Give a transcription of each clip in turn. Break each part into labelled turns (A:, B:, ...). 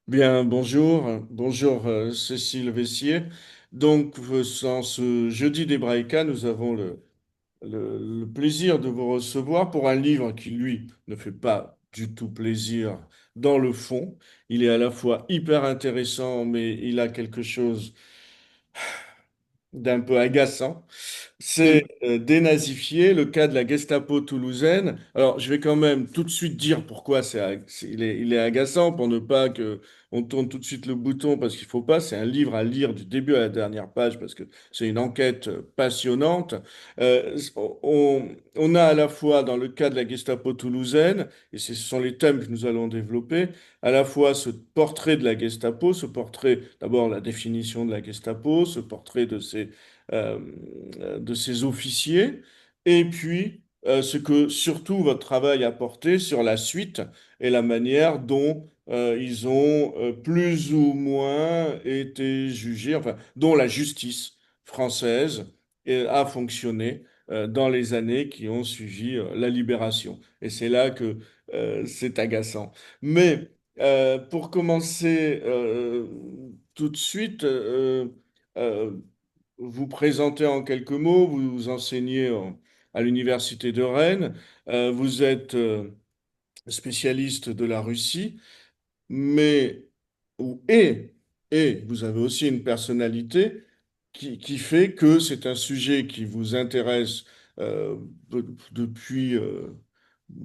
A: Bien, bonjour Cécile Vessier. Donc, en ce jeudi d'Hébraïka, nous avons le plaisir de vous recevoir pour un livre qui, lui, ne fait pas du tout plaisir dans le fond. Il est à la fois hyper intéressant, mais il a quelque chose d'un peu agaçant. C'est
B: Mhm.
A: dénazifier le cas de la Gestapo toulousaine. Alors, je vais quand même tout de suite dire pourquoi il est agaçant pour ne pas que on tourne tout de suite le bouton parce qu'il faut pas. C'est un livre à lire du début à la dernière page parce que c'est une enquête passionnante. On a à la fois dans le cas de la Gestapo toulousaine, et ce sont les thèmes que nous allons développer, à la fois ce portrait de la Gestapo, ce portrait, d'abord la définition de la Gestapo, ce portrait euh, de ces officiers, et puis ce que surtout votre travail a porté sur la suite et la manière dont ils ont plus ou moins été jugés, enfin, dont la justice française a fonctionné dans les années qui ont suivi la libération. Et c'est là que c'est agaçant. Mais pour commencer tout de suite, euh, vous présenter en quelques mots, vous enseignez à l'université de Rennes, vous êtes spécialiste de la Russie, mais ou et vous avez aussi une personnalité qui fait que c'est un sujet qui vous intéresse euh, depuis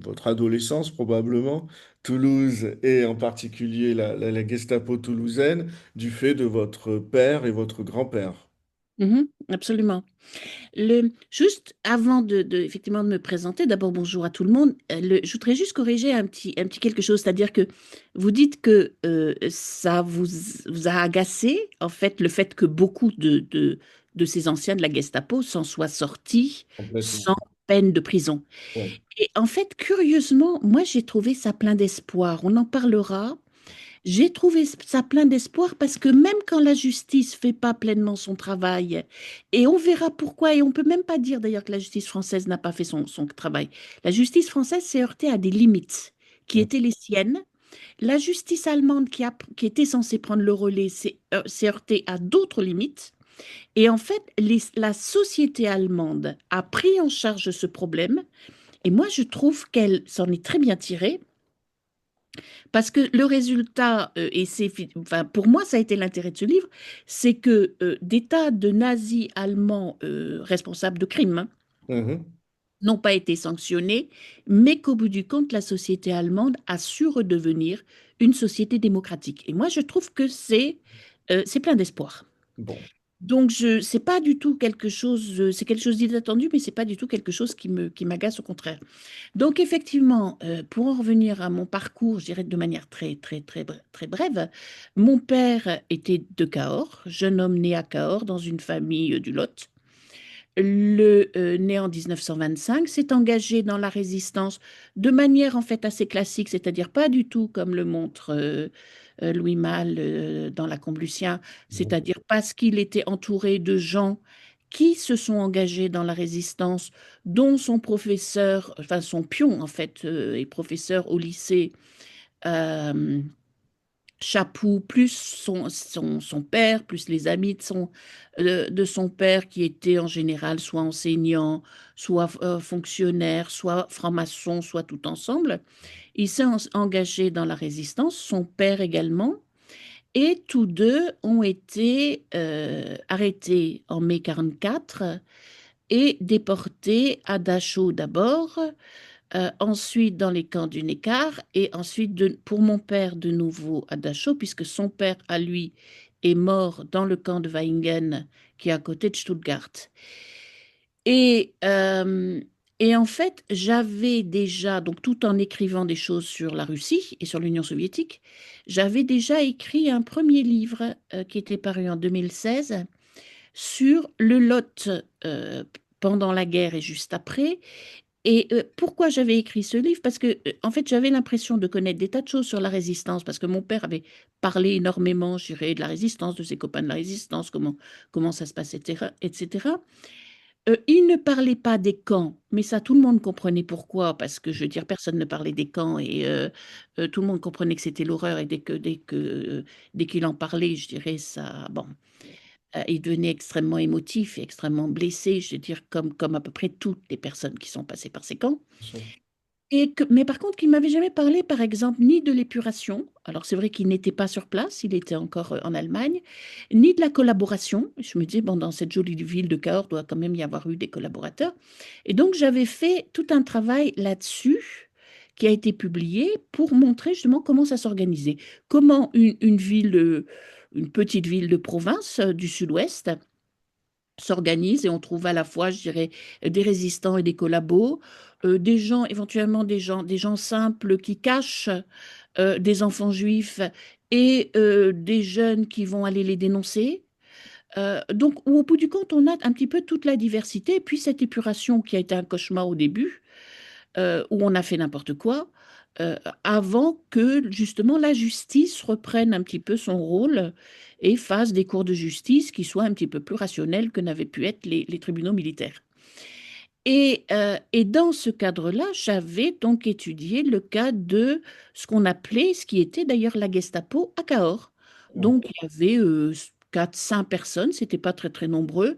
A: votre adolescence probablement, Toulouse et en particulier la Gestapo toulousaine, du fait de votre père et votre grand-père.
B: Mhm, absolument. Juste avant effectivement de me présenter, d'abord bonjour à tout le monde. Je voudrais juste corriger un petit quelque chose, c'est-à-dire que vous dites que ça vous a agacé, en fait, le fait que beaucoup de ces anciens de la Gestapo s'en soient sortis
A: Complètement.
B: sans peine de prison.
A: Ouais.
B: Et en fait, curieusement, moi j'ai trouvé ça plein d'espoir. On en parlera. J'ai trouvé ça plein d'espoir parce que même quand la justice fait pas pleinement son travail, et on verra pourquoi, et on peut même pas dire d'ailleurs que la justice française n'a pas fait son travail. La justice française s'est heurtée à des limites qui étaient les siennes. La justice allemande qui était censée prendre le relais s'est heurtée à d'autres limites. Et en fait, la société allemande a pris en charge ce problème. Et moi, je trouve qu'elle s'en est très bien tirée. Parce que le résultat, enfin, pour moi, ça a été l'intérêt de ce livre, c'est que des tas de nazis allemands responsables de crimes hein,
A: Mhm.
B: n'ont pas été sanctionnés, mais qu'au bout du compte, la société allemande a su redevenir une société démocratique. Et moi, je trouve que c'est plein d'espoir.
A: Bon.
B: Donc, c'est pas du tout quelque chose, c'est quelque chose d'inattendu, mais c'est pas du tout quelque chose qui m'agace, au contraire. Donc effectivement, pour en revenir à mon parcours, je dirais de manière très brève, mon père était de Cahors, jeune homme né à Cahors dans une famille du Lot. Né en 1925, s'est engagé dans la résistance de manière en fait assez classique, c'est-à-dire pas du tout comme le montre Louis Malle dans La Comblucien, c'est-à-dire parce qu'il était entouré de gens qui se sont engagés dans la résistance, dont son professeur, enfin son pion en fait, et professeur au lycée, euh, Chapoux, plus son père, plus les amis de son père qui étaient en général soit enseignants, soit fonctionnaires, soit francs-maçons, soit tout ensemble. Il s'est engagé dans la résistance, son père également, et tous deux ont été arrêtés en mai 44 et déportés à Dachau d'abord, ensuite dans les camps du Neckar et ensuite pour mon père de nouveau à Dachau puisque son père à lui est mort dans le camp de Vaihingen qui est à côté de Stuttgart. Et, euh, et en fait, j'avais déjà, donc tout en écrivant des choses sur la Russie et sur l'Union soviétique, j'avais déjà écrit un premier livre qui était paru en 2016 sur le Lot pendant la guerre et juste après, et pourquoi j'avais écrit ce livre? Parce que, en fait, j'avais l'impression de connaître des tas de choses sur la résistance, parce que mon père avait parlé énormément, je dirais, de la résistance, de ses copains de la résistance, comment ça se passe, etc., etc. Il ne parlait pas des camps, mais ça, tout le monde comprenait pourquoi, parce que, je veux dire, personne ne parlait des camps et tout le monde comprenait que c'était l'horreur et dès qu'il en parlait, je dirais, ça, bon, il devenait extrêmement émotif et extrêmement blessé, je veux dire, comme à peu près toutes les personnes qui sont passées par ces camps. Mais par contre, il ne m'avait jamais parlé, par exemple, ni de l'épuration. Alors, c'est vrai qu'il n'était pas sur place, il était encore en Allemagne, ni de la collaboration. Je me disais, bon, dans cette jolie ville de Cahors, doit quand même y avoir eu des collaborateurs. Et donc, j'avais fait tout un travail là-dessus qui a été publié pour montrer justement comment ça s'organisait. Comment une ville, une petite ville de province du sud-ouest s'organise et on trouve à la fois, je dirais, des résistants et des collabos, des gens, éventuellement des gens simples qui cachent des enfants juifs et des jeunes qui vont aller les dénoncer. Donc, au bout du compte, on a un petit peu toute la diversité. Et puis, cette épuration qui a été un cauchemar au début, où on a fait n'importe quoi, euh, avant que justement la justice reprenne un petit peu son rôle et fasse des cours de justice qui soient un petit peu plus rationnels que n'avaient pu être les tribunaux militaires. Et dans ce cadre-là, j'avais donc étudié le cas de ce qu'on appelait, ce qui était d'ailleurs la Gestapo à Cahors. Donc il y avait 4, 5 personnes, c'était pas très très nombreux,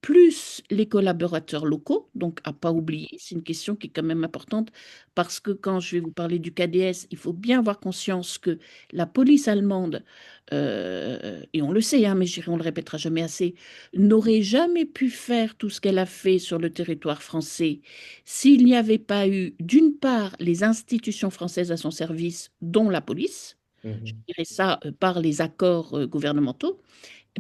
B: plus les collaborateurs locaux, donc à pas oublier, c'est une question qui est quand même importante parce que quand je vais vous parler du KDS, il faut bien avoir conscience que la police allemande, et on le sait, hein, mais je dirais, on le répétera jamais assez, n'aurait jamais pu faire tout ce qu'elle a fait sur le territoire français s'il n'y avait pas eu, d'une part, les institutions françaises à son service, dont la police, je
A: Mhm.
B: dirais ça par les accords gouvernementaux,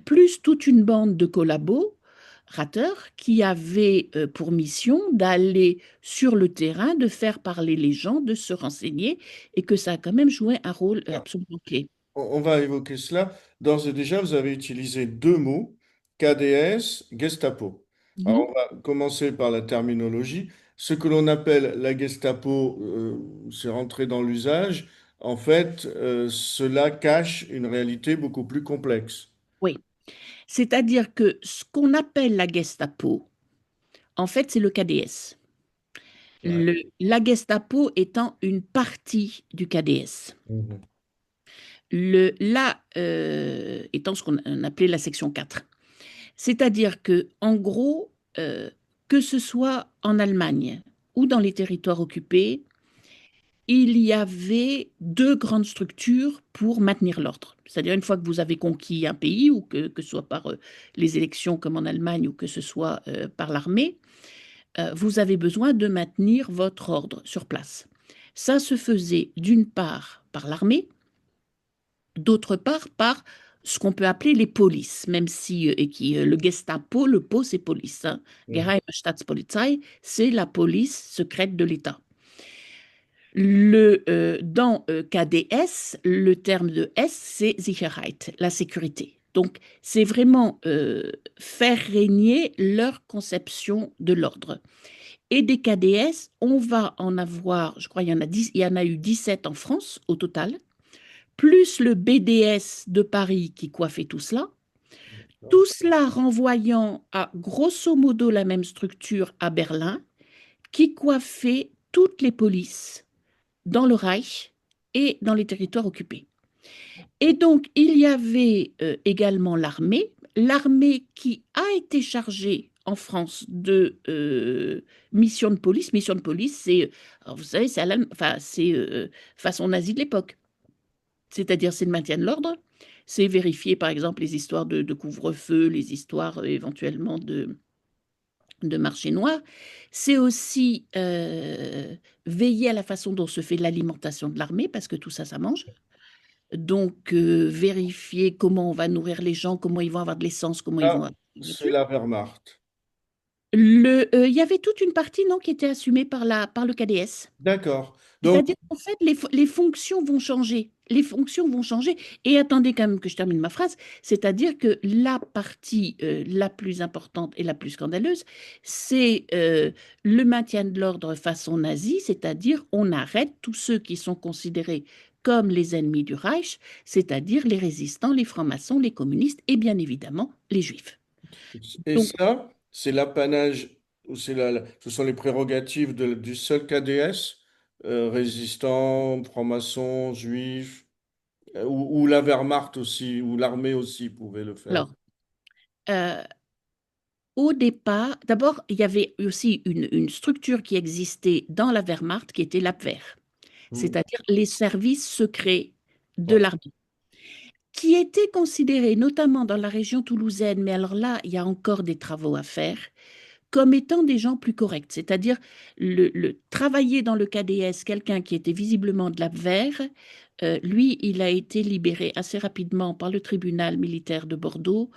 B: plus toute une bande de collaborateurs qui avaient pour mission d'aller sur le terrain, de faire parler les gens, de se renseigner, et que ça a quand même joué un rôle
A: Alors,
B: absolument clé.
A: on va évoquer cela. D'ores et déjà, vous avez utilisé deux mots, KDS, Gestapo. Alors,
B: Mhm.
A: on va commencer par la terminologie. Ce que l'on appelle la Gestapo, c'est rentré dans l'usage. En fait, cela cache une réalité beaucoup plus complexe.
B: Oui, c'est-à-dire que ce qu'on appelle la Gestapo, en fait, c'est le KDS.
A: Ouais.
B: La Gestapo étant une partie du KDS.
A: Mhm.
B: Là étant ce qu'on appelait la section 4. C'est-à-dire que, en gros, que ce soit en Allemagne ou dans les territoires occupés, il y avait deux grandes structures pour maintenir l'ordre. C'est-à-dire une fois que vous avez conquis un pays, ou que ce soit par les élections comme en Allemagne, ou que ce soit par l'armée, vous avez besoin de maintenir votre ordre sur place. Ça se faisait d'une part par l'armée, d'autre part par ce qu'on peut appeler les polices, même si le Gestapo, le Po, c'est police. Hein.
A: Mhm.
B: Geheime Staatspolizei, c'est la police secrète de l'État. Dans KDS, le terme de S, c'est Sicherheit, la sécurité. Donc, c'est vraiment faire régner leur conception de l'ordre. Et des KDS, on va en avoir, je crois, il y en a eu 17 en France au total, plus le BDS de Paris qui coiffait tout cela. Tout cela renvoyant à grosso modo la même structure à Berlin, qui coiffait toutes les polices dans le Reich et dans les territoires occupés. Et donc, il y avait également l'armée qui a été chargée en France de mission de police. Mission de police, c'est, alors vous savez, enfin, c'est façon nazie de l'époque. C'est-à-dire, c'est le maintien de l'ordre, c'est vérifier, par exemple, les histoires de couvre-feu, les histoires éventuellement de marché noir. C'est aussi veiller à la façon dont se fait l'alimentation de l'armée, parce que tout ça, ça mange. Donc, vérifier comment on va nourrir les gens, comment ils vont avoir de l'essence, comment ils vont
A: Là,
B: avoir de la
A: c'est
B: nourriture.
A: la Wehrmacht.
B: Il y avait toute une partie non, qui était assumée par le KDS.
A: D'accord. Donc,
B: C'est-à-dire qu'en fait, les fonctions vont changer. Les fonctions vont changer. Et attendez quand même que je termine ma phrase. C'est-à-dire que la partie la plus importante et la plus scandaleuse, c'est le maintien de l'ordre façon nazie, c'est-à-dire on arrête tous ceux qui sont considérés comme les ennemis du Reich, c'est-à-dire les résistants, les francs-maçons, les communistes et bien évidemment les juifs.
A: et
B: Donc,
A: ça. c'est l'apanage, ou ce sont les prérogatives du seul KDS, résistants, francs-maçons, juifs, ou la Wehrmacht aussi, ou l'armée aussi pouvait le faire.
B: Alors, euh, au départ, d'abord, il y avait aussi une structure qui existait dans la Wehrmacht qui était l'Abwehr,
A: Mhm.
B: c'est-à-dire les services secrets de
A: Ouais.
B: l'armée, qui étaient considérés, notamment dans la région toulousaine, mais alors là, il y a encore des travaux à faire, comme étant des gens plus corrects. C'est-à-dire, travailler dans le KDS, quelqu'un qui était visiblement de l'Abwehr, lui, il a été libéré assez rapidement par le tribunal militaire de Bordeaux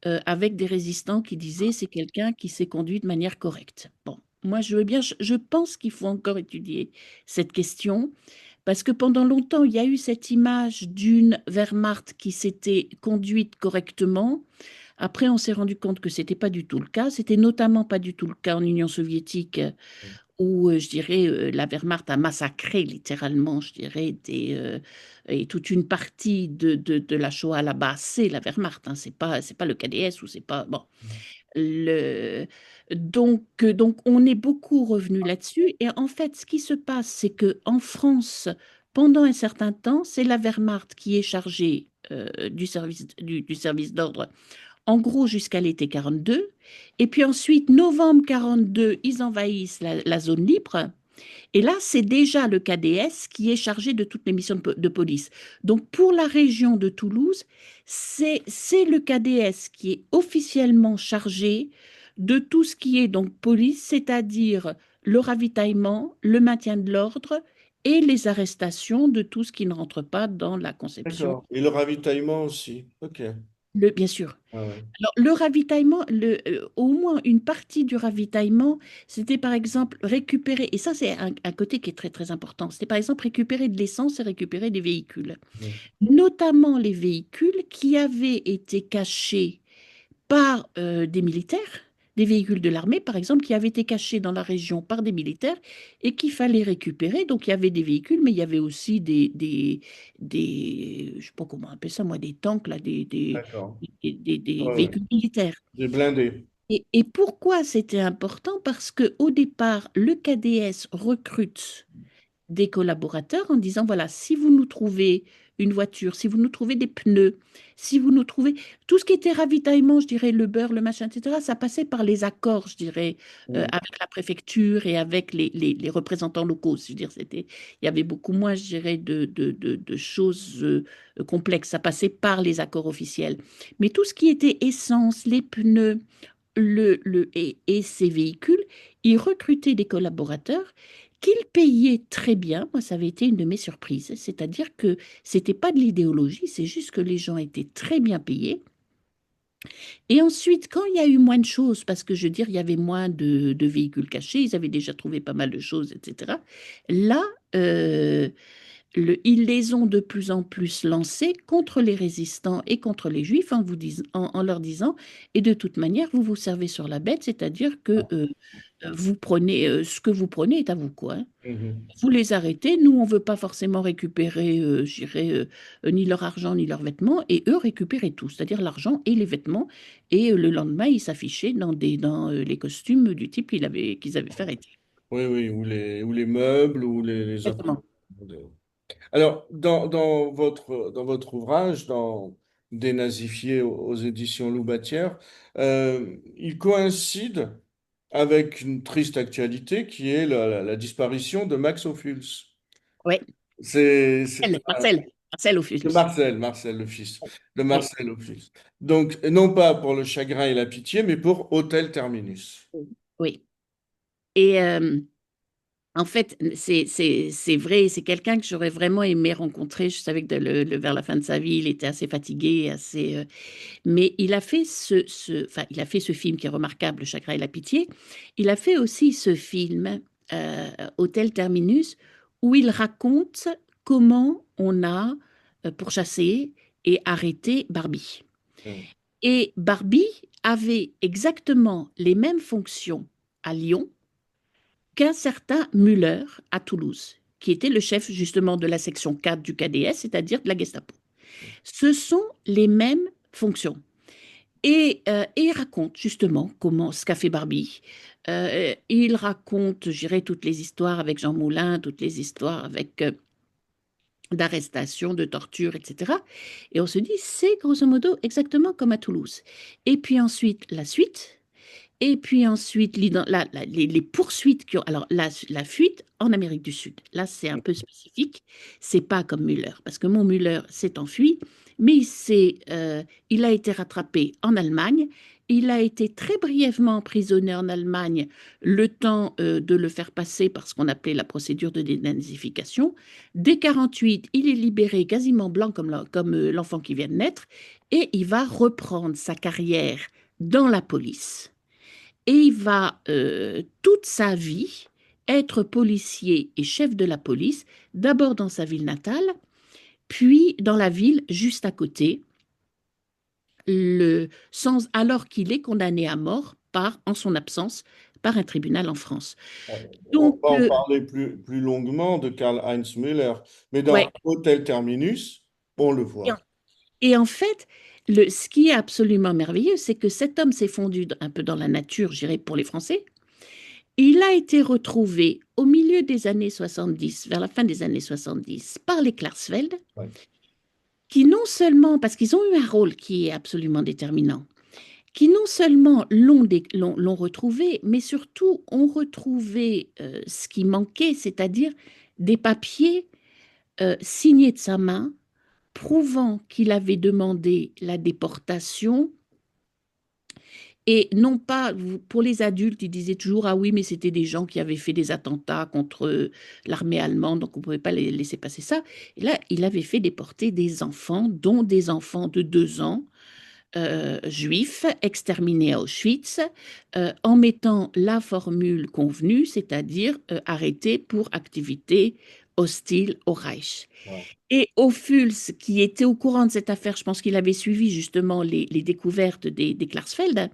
B: avec des résistants qui disaient c'est quelqu'un qui s'est conduit de manière correcte. Bon, moi je veux bien, je pense qu'il faut encore étudier cette question parce que pendant longtemps il y a eu cette image d'une Wehrmacht qui s'était conduite correctement. Après, on s'est rendu compte que c'était pas du tout le cas. C'était notamment pas du tout le cas en Union soviétique où, je dirais, la Wehrmacht a massacré littéralement, je dirais, et toute une partie de la Shoah là-bas, c'est la Wehrmacht, hein, c'est pas le KDS ou c'est pas... Bon. Le, donc, on est beaucoup revenu là-dessus. Et en fait, ce qui se passe, c'est que en France, pendant un certain temps, c'est la Wehrmacht qui est chargée du service d'ordre en gros jusqu'à l'été 42. Et puis ensuite, novembre 42, ils envahissent la zone libre. Et là, c'est déjà le KDS qui est chargé de toutes les missions de police. Donc, pour la région de Toulouse, c'est le KDS qui est officiellement chargé de tout ce qui est donc police, c'est-à-dire le ravitaillement, le maintien de l'ordre et les arrestations de tout ce qui ne rentre pas dans la conception.
A: D'accord. Et le ravitaillement aussi. OK.
B: Bien sûr.
A: Ah ouais.
B: Alors, le ravitaillement, au moins une partie du ravitaillement, c'était par exemple récupérer, et ça c'est un côté qui est très très important, c'était par exemple récupérer de l'essence et récupérer des véhicules,
A: Mhm.
B: notamment les véhicules qui avaient été cachés par des militaires, des véhicules de l'armée, par exemple, qui avaient été cachés dans la région par des militaires et qu'il fallait récupérer. Donc, il y avait des véhicules, mais il y avait aussi je ne sais pas comment on appelle ça, moi, des tanks, là,
A: D'accord.
B: des
A: Ouais, ouais.
B: véhicules militaires.
A: Des blindés.
B: Et pourquoi c'était important? Parce que au départ, le KDS recrute des collaborateurs en disant, voilà, si vous nous trouvez une voiture, si vous nous trouvez des pneus, si vous nous trouvez tout ce qui était ravitaillement, je dirais le beurre, le machin, etc., ça passait par les accords, je dirais,
A: Mhm.
B: avec la préfecture et avec les représentants locaux. Je veux dire, il y avait beaucoup moins, je dirais, de choses complexes. Ça passait par les accords officiels. Mais tout ce qui était essence, les pneus, et ces véhicules, ils recrutaient des collaborateurs qu'ils payaient très bien. Moi, ça avait été une de mes surprises. C'est-à-dire que c'était pas de l'idéologie, c'est juste que les gens étaient très bien payés. Et ensuite, quand il y a eu moins de choses, parce que je veux dire, il y avait moins de véhicules cachés, ils avaient déjà trouvé pas mal de choses, etc. Là, ils les ont de plus en plus lancés contre les résistants et contre les juifs en leur disant, et de toute manière, vous vous servez sur la bête, c'est-à-dire que vous prenez, ce que vous prenez est à vous, quoi, hein.
A: Mhm.
B: Vous les arrêtez, nous, on ne veut pas forcément récupérer, je dirais, ni leur argent ni leurs vêtements, et eux récupéraient tout, c'est-à-dire l'argent et les vêtements, et le lendemain, ils s'affichaient dans les costumes du type qu'ils avaient fait arrêter.
A: Oui, oui, ou les meubles, ou les
B: Exactement.
A: imprimés. Alors, dans votre ouvrage, dans Dénazifié aux éditions Loubatière, il coïncide avec une triste actualité qui est la disparition de Max Ophuls.
B: Oui,
A: C'est
B: Marcel Ophuls.
A: Marcel, le fils de
B: Oui,
A: Marcel Ophuls. Donc, non pas pour le chagrin et la pitié, mais pour Hôtel Terminus.
B: oui. Et en fait, c'est vrai, c'est quelqu'un que j'aurais vraiment aimé rencontrer. Je savais que vers la fin de sa vie, il était assez fatigué, mais il a fait enfin, il a fait ce film qui est remarquable, Le Chagrin et la Pitié. Il a fait aussi ce film, Hôtel Terminus, où il raconte comment on a pourchassé et arrêté Barbie.
A: Mm.
B: Et Barbie avait exactement les mêmes fonctions à Lyon qu'un certain Müller à Toulouse, qui était le chef justement de la section 4 du KDS, c'est-à-dire de la Gestapo. Ce sont les mêmes fonctions. Et il raconte justement comment ce qu'a fait Barbie. Il raconte, je dirais, toutes les histoires avec Jean Moulin, toutes les histoires avec d'arrestation, de torture, etc. Et on se dit, c'est grosso modo exactement comme à Toulouse. Et puis ensuite, la suite. Et puis ensuite, les poursuites qui ont. Alors, la fuite en Amérique du Sud. Là, c'est un peu spécifique. C'est pas comme Muller, parce que mon Muller s'est enfui, mais il a été rattrapé en Allemagne. Il a été très brièvement emprisonné en Allemagne, le temps de le faire passer par ce qu'on appelait la procédure de dénazification. Dès 48, il est libéré quasiment blanc comme l'enfant qui vient de naître, et il va reprendre sa carrière dans la police. Et il va toute sa vie être policier et chef de la police, d'abord dans sa ville natale, puis dans la ville juste à côté, alors qu'il est condamné à mort en son absence, par un tribunal en France.
A: On
B: Donc,
A: va en parler plus longuement de Karl-Heinz Müller, mais
B: ouais.
A: dans Hôtel Terminus, on le
B: Et en,
A: voit.
B: et en fait, ce qui est absolument merveilleux, c'est que cet homme s'est fondu un peu dans la nature, je dirais, pour les Français. Il a été retrouvé au milieu des années 70, vers la fin des années 70, par les Klarsfeld,
A: Ouais.
B: qui non seulement, parce qu'ils ont eu un rôle qui est absolument déterminant, qui non seulement l'ont retrouvé, mais surtout ont retrouvé ce qui manquait, c'est-à-dire des papiers signés de sa main, prouvant qu'il avait demandé la déportation. Et non pas, pour les adultes, ils disaient toujours, ah oui, mais c'était des gens qui avaient fait des attentats contre l'armée allemande, donc on ne pouvait pas les laisser passer ça. Et là, il avait fait déporter des enfants, dont des enfants de 2 ans, juifs, exterminés à Auschwitz, en mettant la formule convenue, c'est-à-dire arrêtés pour activité hostile au Reich.
A: Ouais.
B: Et Ophuls, qui était au courant de cette affaire, je pense qu'il avait suivi justement les découvertes des Klarsfeld,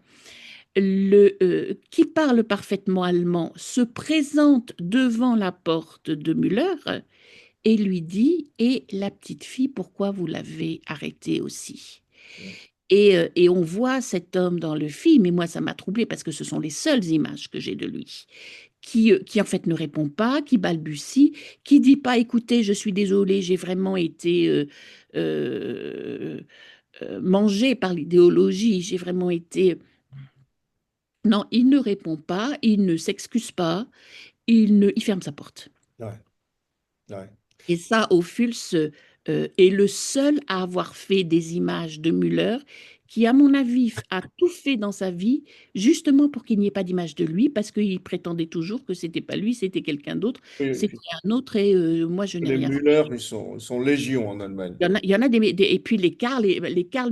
B: qui parle parfaitement allemand, se présente devant la porte de Müller et lui dit, «Et la petite fille, pourquoi vous l'avez arrêtée aussi?» Et on voit cet homme dans le film, et moi ça m'a troublé parce que ce sont les seules images que j'ai de lui, qui en fait ne répond pas, qui balbutie, qui dit pas, écoutez, je suis désolé, j'ai vraiment été euh, mangé par l'idéologie, j'ai vraiment été... Non, il ne répond pas, il ne s'excuse pas, il ferme sa porte.
A: Ouais. Ouais.
B: Et ça, Ophuls est le seul à avoir fait des images de Müller, qui, à mon avis, a tout fait dans sa vie, justement pour qu'il n'y ait pas d'image de lui, parce qu'il prétendait toujours que c'était pas lui, c'était quelqu'un d'autre,
A: Et
B: c'était un autre, et moi, je n'ai
A: les
B: rien fait.
A: Müller, ils sont légion en Allemagne.
B: Il y en a et puis les Karl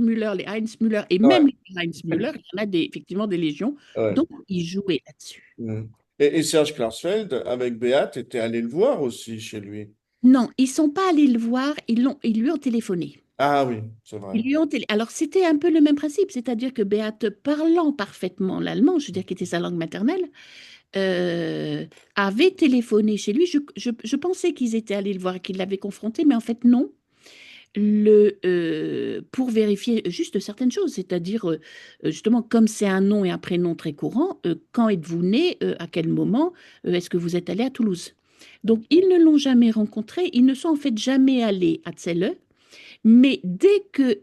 B: Müller, les Heinz Müller, et
A: Ouais.
B: même les Heinz Müller, il y en a effectivement des légions,
A: Ouais.
B: donc il jouait là-dessus.
A: Mhm. Et Serge Klarsfeld, avec Beat, était allé le voir aussi chez lui.
B: Non, ils sont pas allés le voir, ils lui ont téléphoné.
A: Ah oui, c'est vrai.
B: Alors, c'était un peu le même principe, c'est-à-dire que Beate, parlant parfaitement l'allemand, je veux dire qui était sa langue maternelle, euh, avait téléphoné chez lui. Je pensais qu'ils étaient allés le voir, qu'ils l'avaient confronté, mais en fait, non. Pour vérifier juste certaines choses, c'est-à-dire justement comme c'est un nom et un prénom très courant, quand êtes-vous né, à quel moment, est-ce que vous êtes allé à Toulouse? Donc ils ne l'ont jamais rencontré, ils ne sont en fait jamais allés à Celle, mais dès que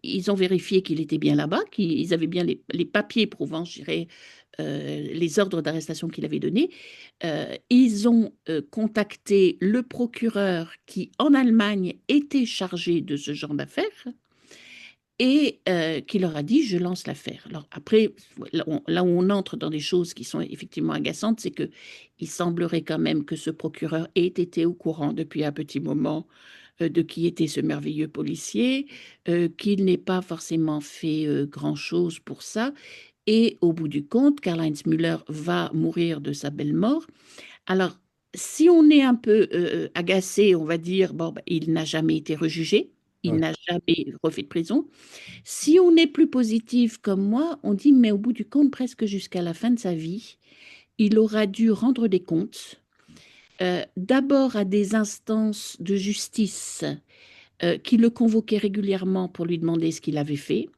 B: ils ont vérifié qu'il était bien là-bas, qu'ils avaient bien les papiers prouvant, je dirais, les ordres d'arrestation qu'il avait donnés, ils ont contacté le procureur qui, en Allemagne, était chargé de ce genre d'affaires et qui leur a dit, je lance l'affaire. Alors après, là où on entre dans des choses qui sont effectivement agaçantes, c'est que il semblerait quand même que ce procureur ait été au courant depuis un petit moment de qui était ce merveilleux policier, qu'il n'ait pas forcément fait grand-chose pour ça. Et au bout du compte, Karl-Heinz Müller va mourir de sa belle mort. Alors, si on est un peu agacé, on va dire, bon, bah, il n'a jamais été rejugé, il
A: Ouais.
B: n'a jamais refait de prison. Si on est plus positif comme moi, on dit, mais au bout du compte, presque jusqu'à la fin de sa vie, il aura dû rendre des comptes, d'abord à des instances de justice qui le convoquaient régulièrement pour lui demander ce qu'il avait fait.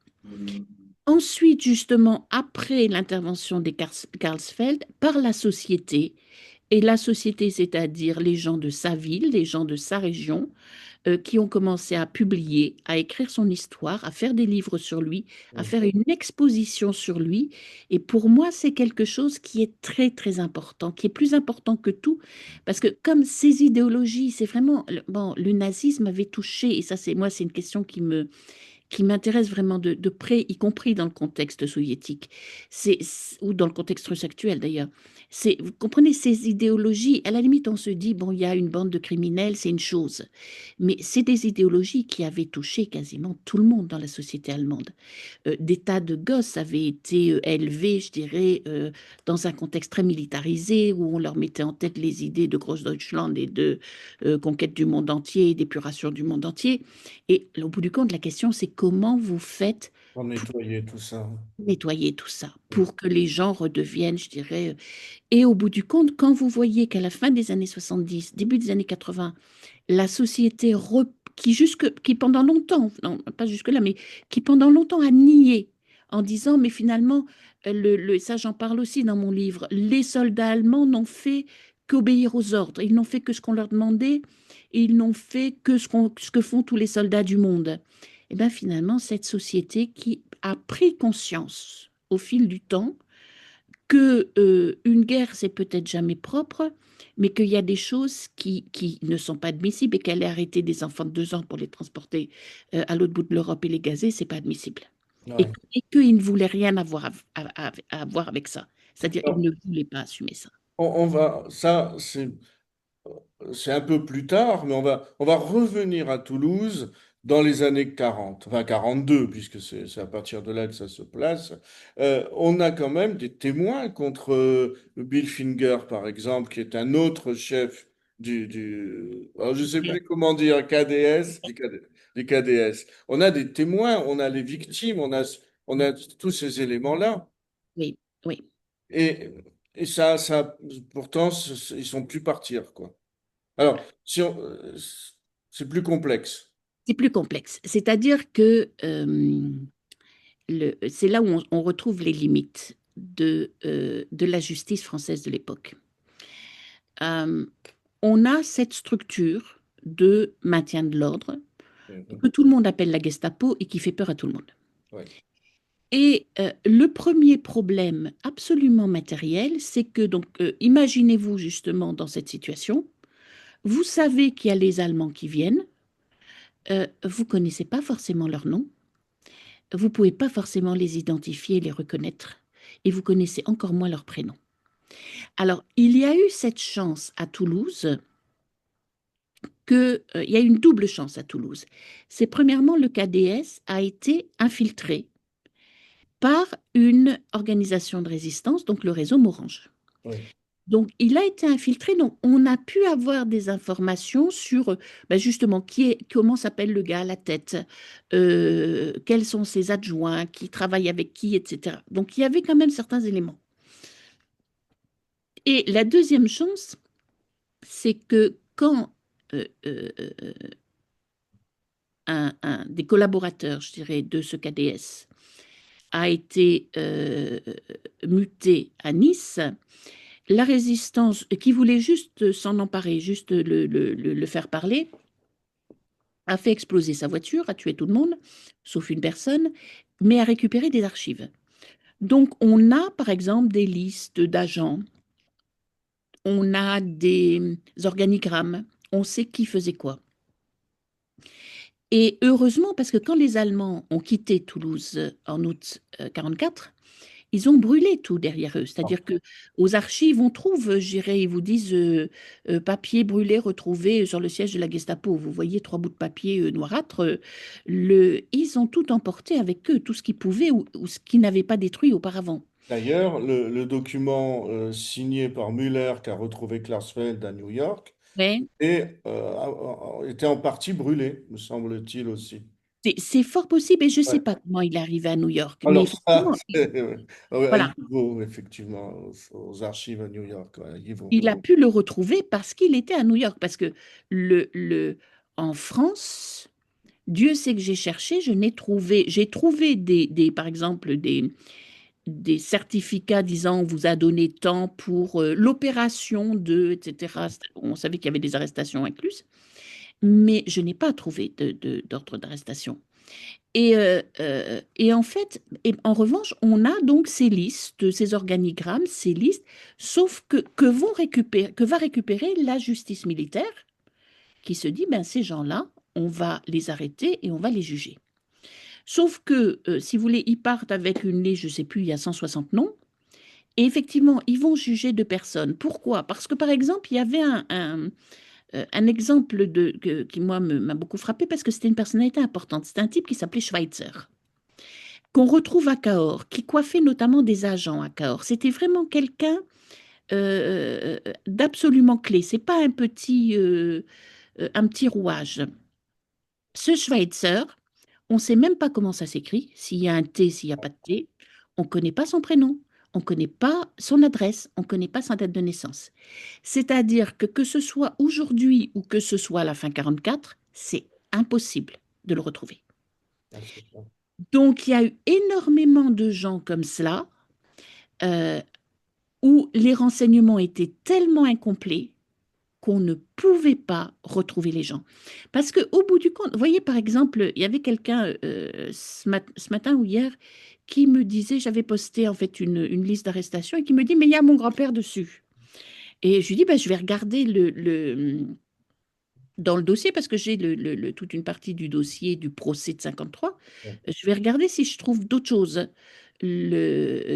B: Ensuite, justement, après l'intervention des Karlsfeld, par la société, et la société, c'est-à-dire les gens de sa ville, les gens de sa région, qui ont commencé à publier, à écrire son histoire, à faire des livres sur lui, à faire une exposition sur lui. Et pour moi, c'est quelque chose qui est très, très important, qui est plus important que tout, parce que comme ces idéologies, c'est vraiment, bon, le nazisme avait touché, et ça, c'est moi, c'est une question qui m'intéresse vraiment de près, y compris dans le contexte soviétique, ou dans le contexte russe actuel d'ailleurs. Vous comprenez, ces idéologies, à la limite, on se dit, bon, il y a une bande de criminels, c'est une chose. Mais c'est des idéologies qui avaient touché quasiment tout le monde dans la société allemande. Des tas de gosses avaient été élevés, je dirais, dans un contexte très militarisé, où on leur mettait en tête les idées de Großdeutschland et de conquête du monde entier, d'épuration du monde entier. Et au bout du compte, la question, c'est comment vous faites
A: Pour
B: pour
A: nettoyer tout ça.
B: nettoyer tout ça, pour que les gens redeviennent, je dirais. Et au bout du compte, quand vous voyez qu'à la fin des années 70, début des années 80, la société qui pendant longtemps, non, pas jusque-là, mais qui pendant longtemps a nié en disant, mais finalement, ça j'en parle aussi dans mon livre, les soldats allemands n'ont fait qu'obéir aux ordres, ils n'ont fait que ce qu'on leur demandait, et ils n'ont fait que ce que font tous les soldats du monde. Et bien finalement, cette société qui a pris conscience au fil du temps que une guerre, c'est peut-être jamais propre, mais qu'il y a des choses qui ne sont pas admissibles et qu'elle ait arrêté des enfants de 2 ans pour les transporter à l'autre bout de l'Europe et les gazer, c'est pas admissible.
A: Ouais.
B: Et qu'il ne voulait rien avoir à voir avec ça. C'est-à-dire, il
A: Alors,
B: ne voulait pas assumer ça.
A: on va, ça, c'est un peu plus tard, mais on va revenir à Toulouse dans les années 40, enfin 42, puisque c'est à partir de là que ça se place. On a quand même des témoins contre Bill Finger, par exemple, qui est un autre chef alors je ne sais plus comment dire, KDS, du KDS. On a des témoins, on a les victimes, on a tous ces éléments-là.
B: Oui, oui.
A: Et, et pourtant, ils sont plus partir, quoi. Alors, c'est plus complexe.
B: C'est plus complexe. C'est-à-dire que c'est là où on retrouve les limites de la justice française de l'époque. Euh, on a cette structure de maintien de l'ordre
A: Mhm.
B: que tout le monde appelle la Gestapo et qui fait peur à tout le monde.
A: Ouais.
B: Et le premier problème absolument matériel, c'est que, donc, imaginez-vous justement dans cette situation, vous savez qu'il y a les Allemands qui viennent, vous ne connaissez pas forcément leur nom, vous ne pouvez pas forcément les identifier et les reconnaître, et vous connaissez encore moins leur prénom. Alors, il y a eu cette chance à Toulouse il y a une double chance à Toulouse. C'est premièrement, le KDS a été infiltré par une organisation de résistance, donc le réseau Morange.
A: Oui.
B: Donc, il a été infiltré, donc on a pu avoir des informations sur ben justement comment s'appelle le gars à la tête, quels sont ses adjoints, qui travaille avec qui, etc. Donc, il y avait quand même certains éléments. Et la deuxième chance, c'est que quand des collaborateurs, je dirais, de ce KDS a été muté à Nice, la résistance, qui voulait juste s'en emparer, juste le faire parler, a fait exploser sa voiture, a tué tout le monde, sauf une personne, mais a récupéré des archives. Donc, on a, par exemple, des listes d'agents, on a des organigrammes, on sait qui faisait quoi. Et heureusement, parce que quand les Allemands ont quitté Toulouse en août 44, ils ont brûlé tout derrière eux.
A: Ah.
B: C'est-à-dire que aux archives, on trouve, je dirais, ils vous disent papier brûlé retrouvé sur le siège de la Gestapo. Vous voyez 3 bouts de papier noirâtre. Ils ont tout emporté avec eux, tout ce qu'ils pouvaient ou ce qu'ils n'avaient pas détruit auparavant.
A: D'ailleurs, le document signé par Muller, qui a retrouvé Klarsfeld à New York,
B: Ouais.
A: était en partie brûlé, me semble-t-il aussi.
B: C'est fort possible et je ne sais
A: Ouais.
B: pas comment il est arrivé à New York. Mais
A: Alors ça,
B: effectivement,
A: à
B: voilà,
A: Yivo, effectivement, aux archives à New York, ouais, à Yivo.
B: il a pu le retrouver parce qu'il était à New York. Parce que le, le, en France, Dieu sait que j'ai cherché, je n'ai trouvé, j'ai trouvé par exemple, des certificats disant on vous a donné tant pour l'opération de, etc. On savait qu'il y avait des arrestations incluses, mais je n'ai pas trouvé d'ordre d'arrestation. Et en fait, et en revanche, on a donc ces listes, ces organigrammes, ces listes, sauf que va récupérer la justice militaire, qui se dit, ben, ces gens-là, on va les arrêter et on va les juger. Sauf que, si vous voulez, ils partent avec une liste, je ne sais plus, il y a 160 noms, et effectivement, ils vont juger deux personnes. Pourquoi? Parce que, par exemple, il y avait un exemple qui, moi, m'a beaucoup frappé parce que c'était une personnalité importante. C'était un type qui s'appelait Schweitzer, qu'on retrouve à Cahors, qui coiffait notamment des agents à Cahors. C'était vraiment quelqu'un d'absolument clé. C'est pas un petit rouage. Ce Schweitzer, on ne sait même pas comment ça s'écrit, s'il y a un T, s'il n'y a pas de T. On ne connaît pas son prénom, on ne connaît pas son adresse, on ne connaît pas sa date de naissance. C'est-à-dire que ce soit aujourd'hui ou que ce soit à la fin 44, c'est impossible de le retrouver.
A: Ah, c'est ça.
B: Donc il y a eu énormément de gens comme cela euh, où les renseignements étaient tellement incomplets qu'on ne pouvait pas retrouver les gens. Parce qu'au bout du compte, vous voyez, par exemple, il y avait quelqu'un ce matin ou hier qui me disait, j'avais posté en fait une liste d'arrestations et qui me dit, mais il y a mon grand-père dessus. Et je lui dis, ben, je vais regarder dans le dossier, parce que j'ai toute une partie du dossier du procès de 53,
A: Ouais.
B: je vais regarder si je trouve d'autres choses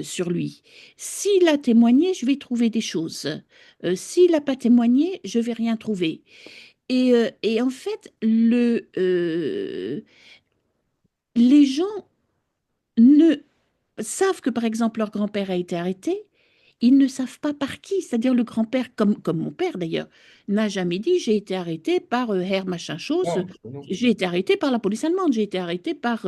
B: sur lui. S'il a témoigné, je vais trouver des choses. S'il n'a pas témoigné, je vais rien trouver. Et en fait, les gens ne savent que, par exemple, leur grand-père a été arrêté, ils ne savent pas par qui. C'est-à-dire le grand-père, comme mon père d'ailleurs, n'a jamais dit j'ai été arrêté par Herr machin chose,
A: Non, non.
B: j'ai été arrêté par la police allemande, j'ai été arrêté par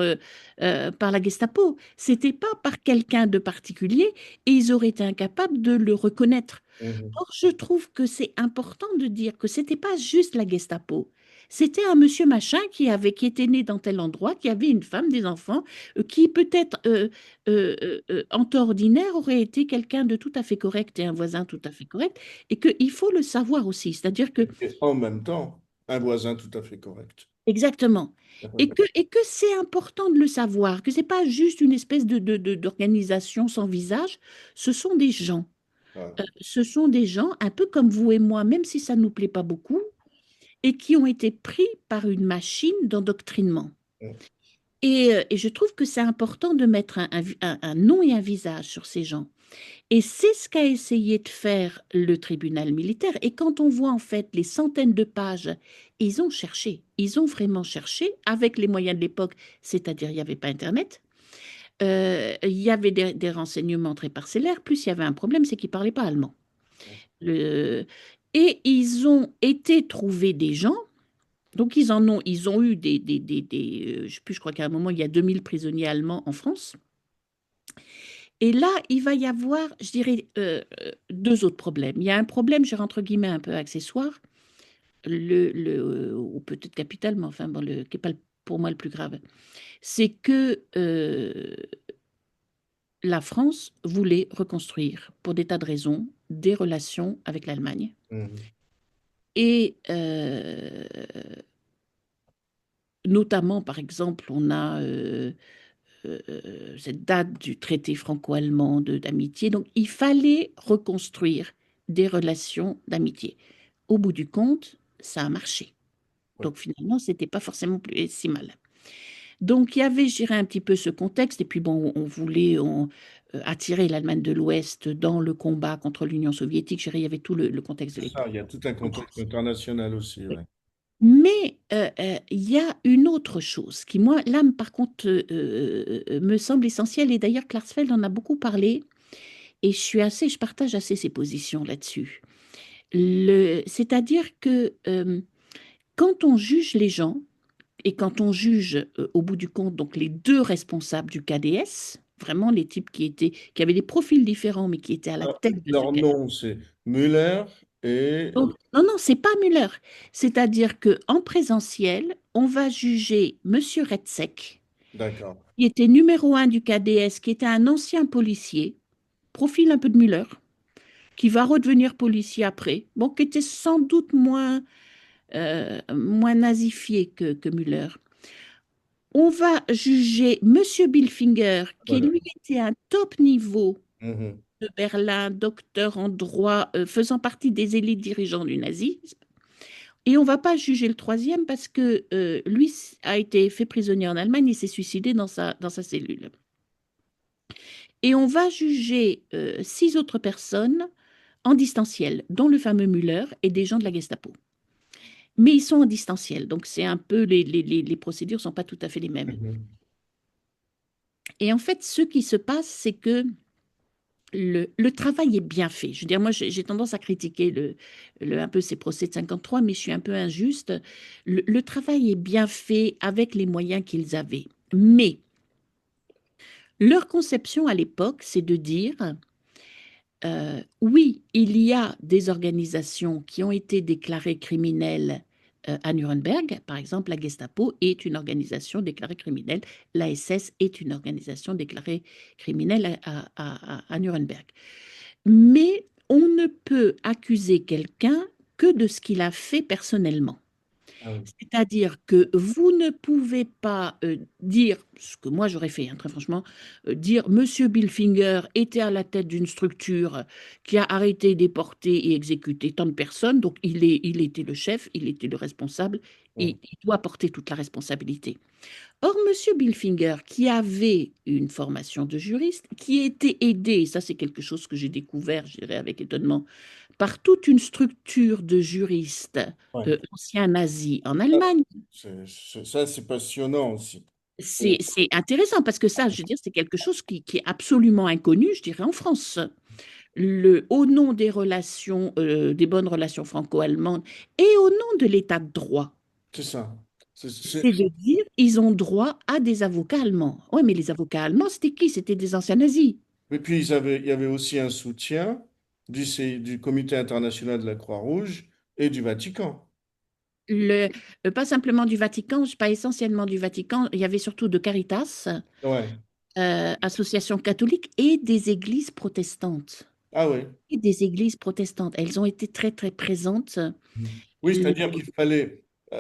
B: la Gestapo. C'était pas par quelqu'un de particulier et ils auraient été incapables de le reconnaître.
A: Mhm.
B: Or, je trouve que c'est important de dire que c'était pas juste la Gestapo. C'était un monsieur machin qui était né dans tel endroit, qui avait une femme, des enfants, qui peut-être en temps ordinaire aurait été quelqu'un de tout à fait correct et un voisin tout à fait correct, et qu'il faut le savoir aussi. C'est-à-dire que,
A: Et en même temps, un voisin tout à fait correct.
B: exactement, et que c'est important de le savoir, que c'est pas juste une espèce d'organisation sans visage, ce sont des gens.
A: Voilà.
B: Ce sont des gens un peu comme vous et moi, même si ça ne nous plaît pas beaucoup, et qui ont été pris par une machine d'endoctrinement. Et je trouve que c'est important de mettre un nom et un visage sur ces gens. Et c'est ce qu'a essayé de faire le tribunal militaire. Et quand on voit en fait les centaines de pages, ils ont vraiment cherché avec les moyens de l'époque, c'est-à-dire il n'y avait pas Internet, il y avait des renseignements très parcellaires, plus il y avait un problème, c'est qu'ils ne parlaient pas allemand. Le- Et ils ont été trouver des gens. Donc, ils ont eu je sais plus, je crois qu'à un moment, il y a 2000 prisonniers allemands en France. Et là, il va y avoir, je dirais, deux autres problèmes. Il y a un problème, je entre guillemets, un peu accessoire, ou peut-être capital, mais enfin, bon, qui n'est pas pour moi le plus grave. C'est que la France voulait reconstruire, pour des tas de raisons, des relations avec l'Allemagne.
A: Mhm.
B: Et notamment, par exemple, on a cette date du traité franco-allemand d'amitié. Donc, il fallait reconstruire des relations d'amitié. Au bout du compte, ça a marché.
A: Ouais.
B: Donc, finalement, c'était pas forcément si mal. Donc, il y avait, je dirais, un petit peu ce contexte. Et puis, bon, on voulait attirer l'Allemagne de l'Ouest dans le combat contre l'Union soviétique. Je dirais, il y avait tout le contexte de
A: C'est ça,
B: l'époque.
A: il y a tout un contexte international aussi.
B: Oui.
A: Ouais.
B: Mais il y a une autre chose qui, moi, là, par contre, me semble essentielle. Et d'ailleurs, Klarsfeld en a beaucoup parlé. Et je partage assez ses positions là-dessus. C'est-à-dire que quand on juge les gens, et quand on juge au bout du compte donc les deux responsables du KDS, vraiment les types qui avaient des profils différents, mais qui étaient à la
A: Alors,
B: tête de ce
A: leur
B: KDS.
A: nom, c'est Müller Et,
B: Donc, non, non, c'est pas Müller. C'est-à-dire que en présentiel, on va juger Monsieur Retzek,
A: d'accord.
B: qui était numéro un du KDS, qui était un ancien policier, profil un peu de Müller, qui va redevenir policier après, bon, qui était sans doute moins nazifié que Müller. On va juger Monsieur Billfinger, qui
A: Voilà.
B: lui était un top niveau
A: Mhm.
B: de Berlin, docteur en droit, faisant partie des élites dirigeants du nazisme. Et on ne va pas juger le troisième parce que lui a été fait prisonnier en Allemagne et s'est suicidé dans sa cellule. Et on va juger six autres personnes en distanciel, dont le fameux Müller et des gens de la Gestapo. Mais ils sont en distanciel, donc c'est un peu les procédures ne sont pas tout à fait les mêmes.
A: Mhm.
B: Et en fait, ce qui se passe, c'est que le travail est bien fait. Je veux dire, moi, j'ai tendance à critiquer un peu ces procès de 53, mais je suis un peu injuste. Le travail est bien fait avec les moyens qu'ils avaient. Mais leur conception à l'époque, c'est de dire, oui, il y a des organisations qui ont été déclarées criminelles à Nuremberg. Par exemple, la Gestapo est une organisation déclarée criminelle. La SS est une organisation déclarée criminelle à Nuremberg. Mais on ne peut accuser quelqu'un que de ce qu'il a fait personnellement.
A: Ah oui.
B: C'est-à-dire que vous ne pouvez pas dire, ce que moi j'aurais fait, hein, très franchement, dire Monsieur Billfinger était à la tête d'une structure qui a arrêté, déporté et exécuté tant de personnes, donc il était le chef, il était le responsable, et
A: Mhm.
B: il doit porter toute la responsabilité. Or, Monsieur Billfinger, qui avait une formation de juriste, qui était aidé, ça c'est quelque chose que j'ai découvert, je dirais avec étonnement, par toute une structure de juristes
A: Ouais.
B: anciens nazis en
A: Ah,
B: Allemagne.
A: ça, c'est passionnant aussi.
B: C'est intéressant parce que ça, je veux dire, c'est quelque chose qui est absolument inconnu, je dirais, en France. Au nom des relations, des bonnes relations franco-allemandes et au nom de l'état de droit,
A: C'est ça.
B: c'est de dire ils ont droit à des avocats allemands. Oui, mais les avocats allemands, c'était qui? C'était des anciens nazis.
A: Et puis, il y avait aussi un soutien du Comité international de la Croix-Rouge et du Vatican.
B: Le, pas simplement du Vatican, pas essentiellement du Vatican, il y avait surtout de Caritas,
A: Ouais.
B: association catholique et des églises protestantes.
A: Ah oui.
B: Et des églises protestantes. Elles ont été très, très présentes.
A: Oui,
B: Le-
A: c'est-à-dire qu'il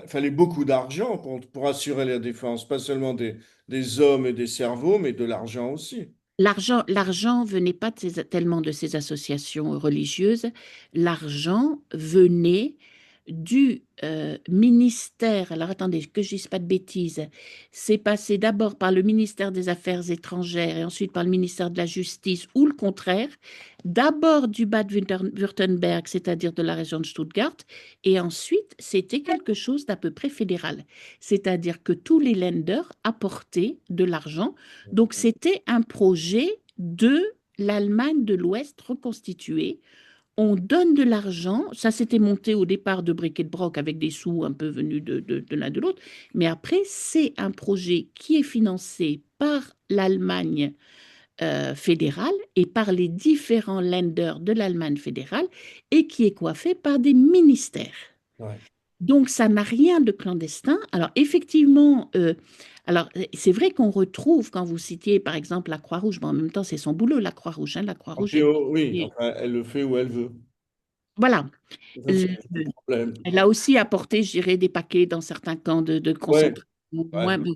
A: fallait beaucoup d'argent pour assurer la défense, pas seulement des hommes et des cerveaux, mais de l'argent aussi.
B: L'argent venait pas tellement de ces associations religieuses. L'argent venait du ministère. Alors attendez, que je dise pas de bêtises. C'est passé d'abord par le ministère des Affaires étrangères et ensuite par le ministère de la Justice ou le contraire. D'abord du Bade-Württemberg, c'est-à-dire de la région de Stuttgart, et ensuite c'était quelque chose d'à peu près fédéral. C'est-à-dire que tous les lenders apportaient de l'argent, donc c'était un projet de l'Allemagne de l'Ouest reconstituée. On donne de l'argent, ça s'était monté au départ de bric et de broc avec des sous un peu venus de l'un de l'autre, mais après c'est un projet qui est financé par l'Allemagne fédérale et par les différents lenders de l'Allemagne fédérale et qui est coiffé par des ministères.
A: Ouais.
B: Donc, ça n'a rien de clandestin. Alors, effectivement, c'est vrai qu'on retrouve, quand vous citiez, par exemple, la Croix-Rouge, mais en même temps, c'est son boulot, la Croix-Rouge. Hein, la
A: Et
B: Croix-Rouge,
A: puis, oh, oui, enfin, elle le fait où elle veut.
B: voilà.
A: Ça, c'est
B: Le-
A: le problème.
B: Elle a aussi apporté, je dirais, des paquets dans certains camps de
A: Ouais,
B: concentration. Moins,
A: ouais.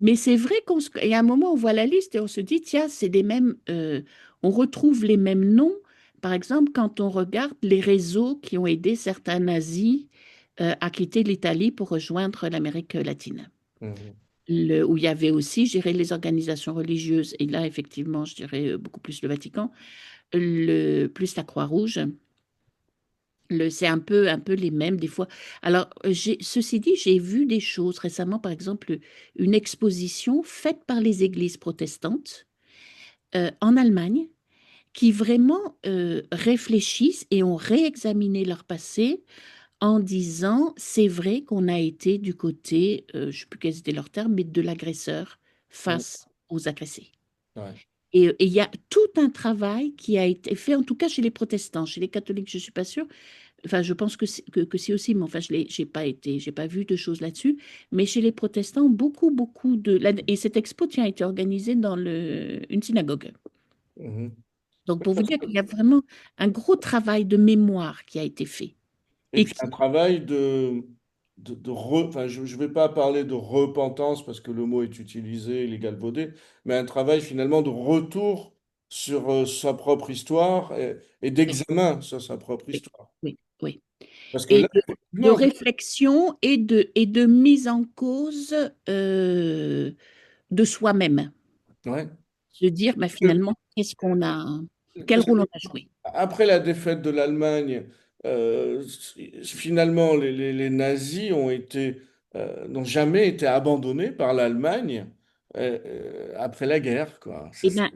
B: mais c'est vrai il y a un moment, on voit la liste et on se dit, tiens, c'est des mêmes, on retrouve les mêmes noms. Par exemple, quand on regarde les réseaux qui ont aidé certains nazis à quitter l'Italie pour rejoindre l'Amérique latine.
A: Mhm.
B: Où il y avait aussi, je dirais, les organisations religieuses, et là, effectivement, je dirais beaucoup plus le Vatican, plus la Croix-Rouge. C'est un peu les mêmes des fois. Alors, ceci dit, j'ai vu des choses récemment, par exemple, une exposition faite par les églises protestantes en Allemagne qui vraiment réfléchissent et ont réexaminé leur passé en disant, c'est vrai qu'on a été du côté, je ne sais plus quels étaient leurs termes, mais de l'agresseur
A: Mhm.
B: face aux agressés.
A: Ouais.
B: Et il y a tout un travail qui a été fait, en tout cas chez les protestants, chez les catholiques, je ne suis pas sûre, enfin, je pense que si aussi, mais enfin, j'ai pas vu de choses là-dessus. Mais chez les protestants, beaucoup et cette expo, tiens, a été organisée dans une synagogue.
A: Mhm.
B: Donc, pour vous dire qu'il y a vraiment un gros travail de mémoire qui a été fait.
A: Et
B: Et
A: puis un travail enfin, je ne vais pas parler de repentance parce que le mot est utilisé, il est galvaudé, mais un travail finalement de retour sur sa propre histoire et d'examen sur sa propre
B: oui,
A: histoire.
B: oui, oui.
A: Parce que
B: Et
A: là,
B: de
A: effectivement,
B: réflexion et de mise en cause de soi-même.
A: ouais.
B: De dire, bah, finalement, qu'est-ce qu'on a, quel
A: Parce que
B: rôle on a joué.
A: après la défaite de l'Allemagne, euh, finalement, les nazis n'ont jamais été abandonnés par l'Allemagne après la guerre, quoi.
B: Eh bien,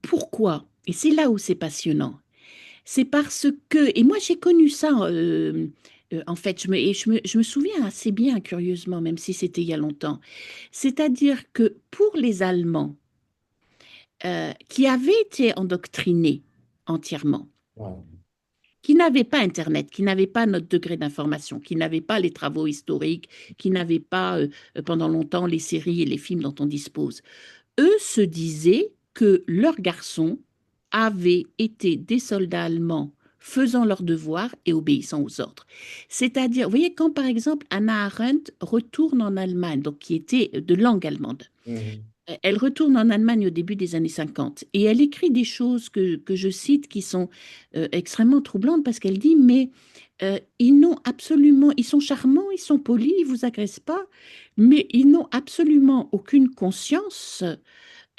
B: pourquoi? Et c'est là où c'est passionnant. C'est parce que, et moi j'ai connu ça, en fait, je me souviens assez bien, curieusement, même si c'était il y a longtemps. C'est-à-dire que pour les Allemands, qui avaient été endoctrinés entièrement,
A: Ouais.
B: qui n'avaient pas Internet, qui n'avaient pas notre degré d'information, qui n'avaient pas les travaux historiques, qui n'avaient pas pendant longtemps les séries et les films dont on dispose, eux se disaient que leurs garçons avaient été des soldats allemands faisant leurs devoirs et obéissant aux ordres. C'est-à-dire, vous voyez, quand par exemple Anna Arendt retourne en Allemagne, donc qui était de langue allemande,
A: Mhm.
B: elle retourne en Allemagne au début des années 50 et elle écrit des choses que je cite qui sont extrêmement troublantes parce qu'elle dit, mais ils n'ont absolument, ils sont charmants, ils sont polis, ils vous agressent pas, mais ils n'ont absolument aucune conscience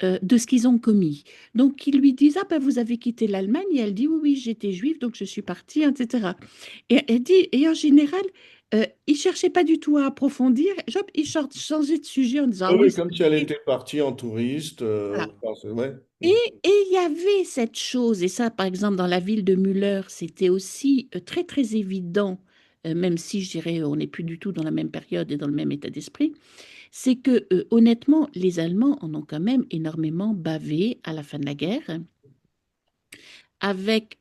B: de ce qu'ils ont commis. Donc, ils lui disent, ah ben vous avez quitté l'Allemagne, et elle dit, oui, oui, j'étais juive, donc je suis partie, etc. Et elle dit, et en général, ils cherchaient pas du tout à approfondir, genre, ils changeaient de sujet en disant,
A: Ah
B: ah oui,
A: oui, comme si elle était partie en touriste.
B: voilà.
A: Ouais.
B: Et
A: Mhm.
B: et il y avait cette chose, et ça, par exemple, dans la ville de Müller, c'était aussi très, très évident, même si, je dirais, on n'est plus du tout dans la même période et dans le même état d'esprit, c'est que, honnêtement, les Allemands en ont quand même énormément bavé à la fin de la guerre, avec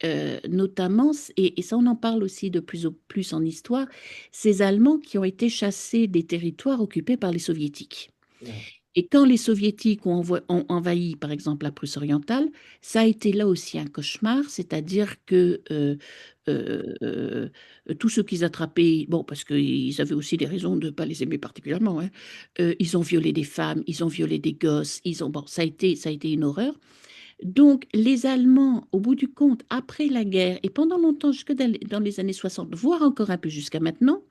B: notamment, et ça on en parle aussi de plus en plus en histoire, ces Allemands qui ont été chassés des territoires occupés par les Soviétiques.
A: Ouais.
B: Et quand les Soviétiques ont envahi, par exemple, la Prusse orientale, ça a été là aussi un cauchemar, c'est-à-dire que euh, euh, tous ceux qu'ils attrapaient, bon, parce qu'ils avaient aussi des raisons de ne pas les aimer particulièrement, hein, ils ont violé des femmes, ils ont violé des gosses, bon, ça a été une horreur. Donc, les Allemands, au bout du compte, après la guerre, et pendant longtemps, jusque dans les années 60, voire encore un peu jusqu'à maintenant,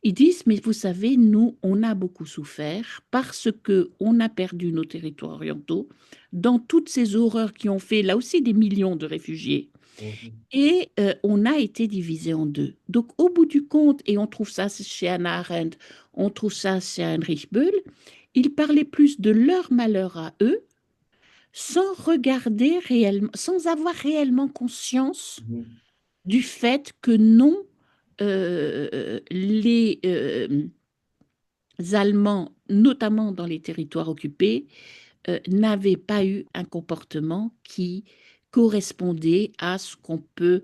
B: ils disent, mais vous savez, nous, on a beaucoup souffert parce que on a perdu nos territoires orientaux dans toutes ces horreurs qui ont fait là aussi des millions de réfugiés.
A: Mhm.
B: Et on a été divisé en deux. Donc, au bout du compte, et on trouve ça chez Hannah Arendt, on trouve ça chez Heinrich Böll, ils parlaient plus de leur malheur à eux, sans regarder réellement, sans avoir réellement conscience
A: Mhm.
B: du fait que non, les Allemands, notamment dans les territoires occupés, n'avaient pas eu un comportement qui correspondait à ce qu'on peut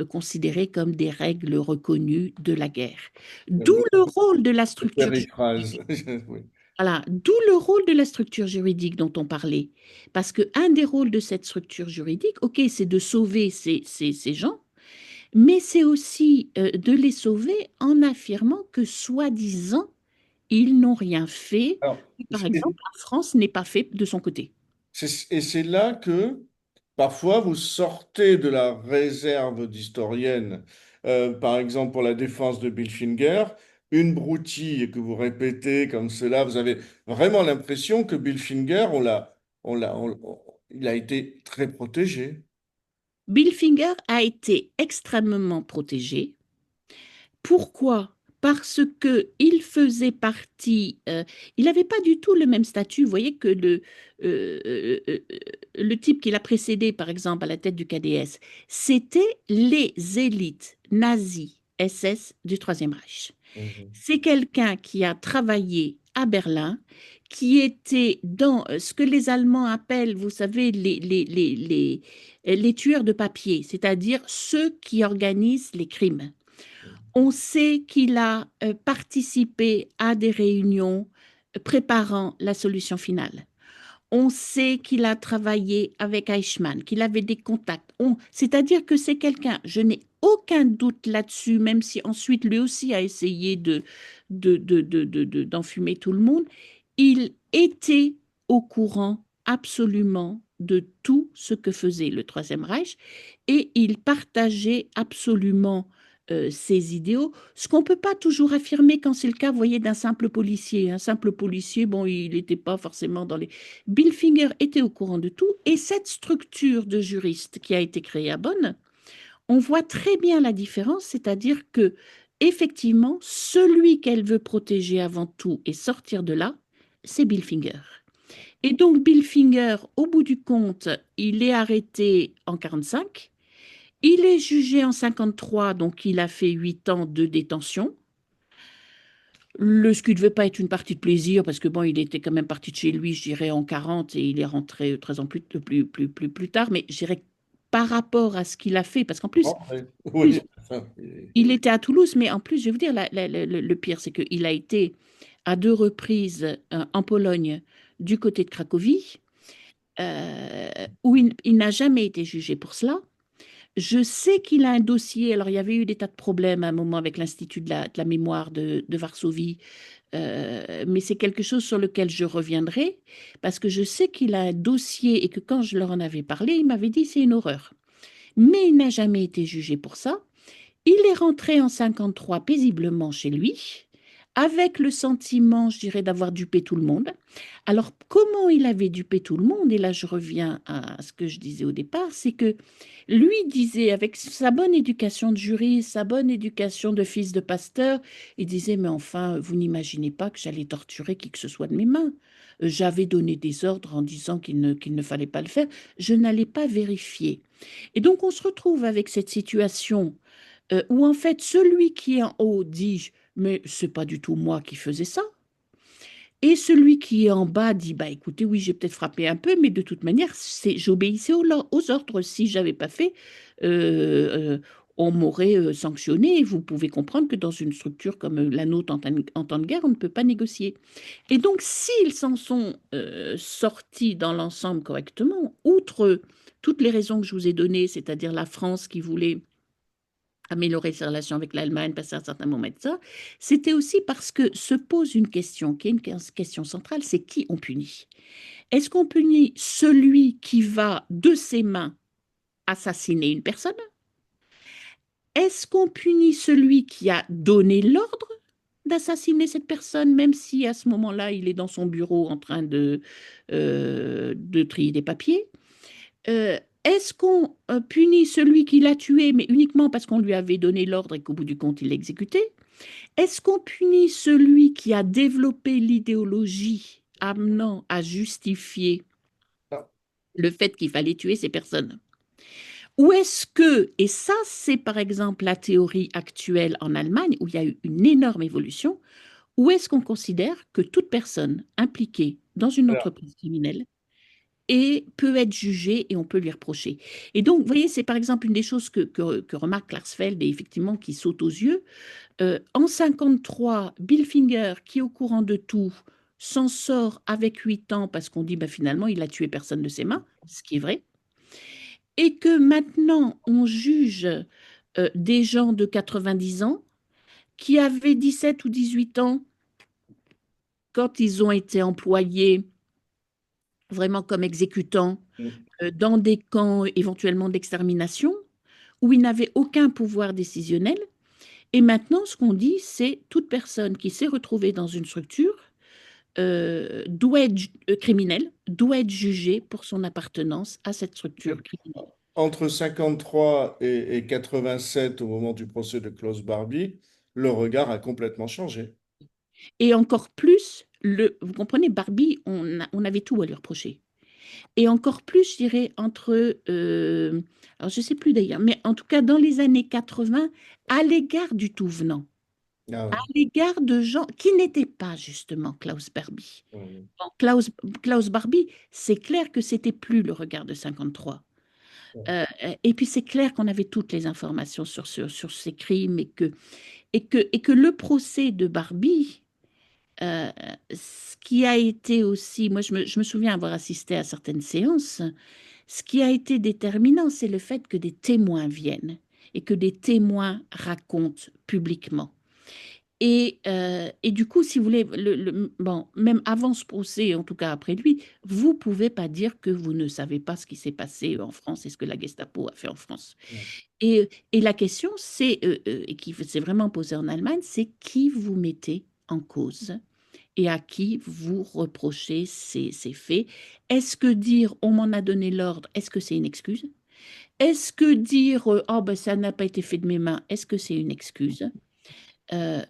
B: considérer comme des règles reconnues de la guerre. D'où
A: Le
B: le rôle de la
A: le
B: structure
A: périphrase.
B: juridique.
A: Oui.
B: Voilà, d'où le rôle de la structure juridique dont on parlait. Parce que un des rôles de cette structure juridique, ok, c'est de sauver ces gens, mais c'est aussi de les sauver en affirmant que, soi-disant, ils n'ont rien fait.
A: Alors,
B: Par exemple, la France n'est pas fait de son côté.
A: et c'est là que parfois vous sortez de la réserve d'historienne, par exemple pour la défense de Bill Finger, une broutille que vous répétez comme cela, vous avez vraiment l'impression que Bill Finger, il a été très protégé.
B: Bill Finger a été extrêmement protégé. Pourquoi? Parce que il faisait partie, il n'avait pas du tout le même statut. Vous voyez que le type qui l'a précédé, par exemple, à la tête du KDS, c'était les élites nazies SS du Troisième Reich.
A: Mhm.
B: C'est quelqu'un qui a travaillé à Berlin qui était dans ce que les Allemands appellent, vous savez, les tueurs de papier, c'est-à-dire ceux qui organisent les crimes. On sait qu'il a participé à des réunions préparant la solution finale. On sait qu'il a travaillé avec Eichmann, qu'il avait des contacts. C'est-à-dire que c'est quelqu'un, je n'ai aucun doute là-dessus, même si ensuite lui aussi a essayé d'enfumer tout le monde. Il était au courant absolument de tout ce que faisait le Troisième Reich et il partageait absolument ses idéaux, ce qu'on ne peut pas toujours affirmer quand c'est le cas, vous voyez, d'un simple policier. Un simple policier, bon, il n'était pas forcément dans les... Bill Finger était au courant de tout, et cette structure de juriste qui a été créée à Bonn, on voit très bien la différence, c'est-à-dire que, effectivement, celui qu'elle veut protéger avant tout et sortir de là, c'est Bill Finger. Et donc, Bill Finger, au bout du compte, il est arrêté en 1945. Il est jugé en 1953, donc il a fait 8 ans de détention. Ce qui ne devait pas être une partie de plaisir, parce que bon, il était quand même parti de chez lui, je dirais, en 40 et il est rentré 13 ans plus tard. Mais je dirais par rapport à ce qu'il a fait, parce qu'en plus,
A: Après,
B: plus,
A: oui, enfin,
B: il était à Toulouse, mais en plus, je vais vous dire, le pire, c'est qu'il a été à 2 reprises en Pologne, du côté de Cracovie, où il n'a jamais été jugé pour cela. Je sais qu'il a un dossier. Alors, il y avait eu des tas de problèmes à un moment avec l'Institut de la mémoire de Varsovie, mais c'est quelque chose sur lequel je reviendrai parce que je sais qu'il a un dossier et que quand je leur en avais parlé, il m'avait dit c'est une horreur. Mais il n'a jamais été jugé pour ça. Il est rentré en 1953 paisiblement chez lui, avec le sentiment, je dirais, d'avoir dupé tout le monde. Alors, comment il avait dupé tout le monde? Et là, je reviens à ce que je disais au départ, c'est que lui disait, avec sa bonne éducation de juriste, sa bonne éducation de fils de pasteur, il disait, mais enfin, vous n'imaginez pas que j'allais torturer qui que ce soit de mes mains. J'avais donné des ordres en disant qu'il ne fallait pas le faire. Je n'allais pas vérifier. Et donc, on se retrouve avec cette situation où en fait celui qui est en haut dit mais c'est pas du tout moi qui faisais ça. Et celui qui est en bas dit bah écoutez oui j'ai peut-être frappé un peu mais de toute manière c'est j'obéissais aux ordres si j'avais pas fait euh, euh, on m'aurait sanctionné et vous pouvez comprendre que dans une structure comme la nôtre en temps de guerre on ne peut pas négocier. Et donc s'ils s'en sont sortis dans l'ensemble correctement outre toutes les raisons que je vous ai données, c'est-à-dire la France qui voulait améliorer ses relations avec l'Allemagne, passer un certain moment de ça, c'était aussi parce que se pose une question, qui est une question centrale, c'est qui on punit? Est-ce qu'on punit celui qui va de ses mains assassiner une personne? Est-ce qu'on punit celui qui a donné l'ordre d'assassiner cette personne, même si à ce moment-là, il est dans son bureau en train de trier des papiers? Est-ce qu'on punit celui qui l'a tué, mais uniquement parce qu'on lui avait donné l'ordre et qu'au bout du compte, il l'a exécuté? Est-ce qu'on punit celui qui a développé l'idéologie amenant à justifier
A: ah,
B: le fait qu'il fallait tuer ces personnes? Ou est-ce que, et ça c'est par exemple la théorie actuelle en Allemagne, où il y a eu une énorme évolution, ou est-ce qu'on considère que toute personne impliquée dans une
A: alors,
B: entreprise criminelle et peut être jugé et on peut lui reprocher. Et donc, vous voyez, c'est par exemple une des choses que remarque Klarsfeld et effectivement qui saute aux yeux. En 53, Bill Finger, qui est au courant de tout, s'en sort avec 8 ans parce qu'on dit bah, finalement, il a tué personne de ses mains, ce qui est vrai. Et que maintenant, on juge des gens de 90 ans qui avaient 17 ou 18 ans quand ils ont été employés vraiment comme exécutants dans des camps éventuellement d'extermination, où ils n'avaient aucun pouvoir décisionnel. Et maintenant, ce qu'on dit, c'est toute personne qui s'est retrouvée dans une structure doit être criminelle, doit être jugée pour son appartenance à cette structure criminelle.
A: entre 53 et 87, au moment du procès de Klaus Barbie, le regard a complètement changé.
B: Et encore plus, vous comprenez, Barbie, on avait tout à lui reprocher. Et encore plus, je dirais, alors je ne sais plus d'ailleurs, mais en tout cas dans les années 80, à l'égard du tout venant.
A: Ah
B: à
A: ouais.
B: l'égard de gens qui n'étaient pas justement Klaus Barbie.
A: Ouais.
B: Bon, Klaus Barbie, c'est clair que c'était plus le regard de 53.
A: Ouais.
B: Et puis c'est clair qu'on avait toutes les informations sur ces crimes et que le procès de Barbie, ce qui a été aussi, moi je me souviens avoir assisté à certaines séances, ce qui a été déterminant, c'est le fait que des témoins viennent et que des témoins racontent publiquement. Et du coup, si vous voulez, bon, même avant ce procès, en tout cas après lui, vous pouvez pas dire que vous ne savez pas ce qui s'est passé en France et ce que la Gestapo a fait en France.
A: Ouais.
B: Et la question, c'est, et qui s'est vraiment posée en Allemagne, c'est qui vous mettez en cause et à qui vous reprochez ces faits. Est-ce que dire on m'en a donné l'ordre, est-ce que c'est une excuse? Est-ce que dire oh ben ça n'a pas été fait de mes mains, est-ce que c'est une excuse? Euh,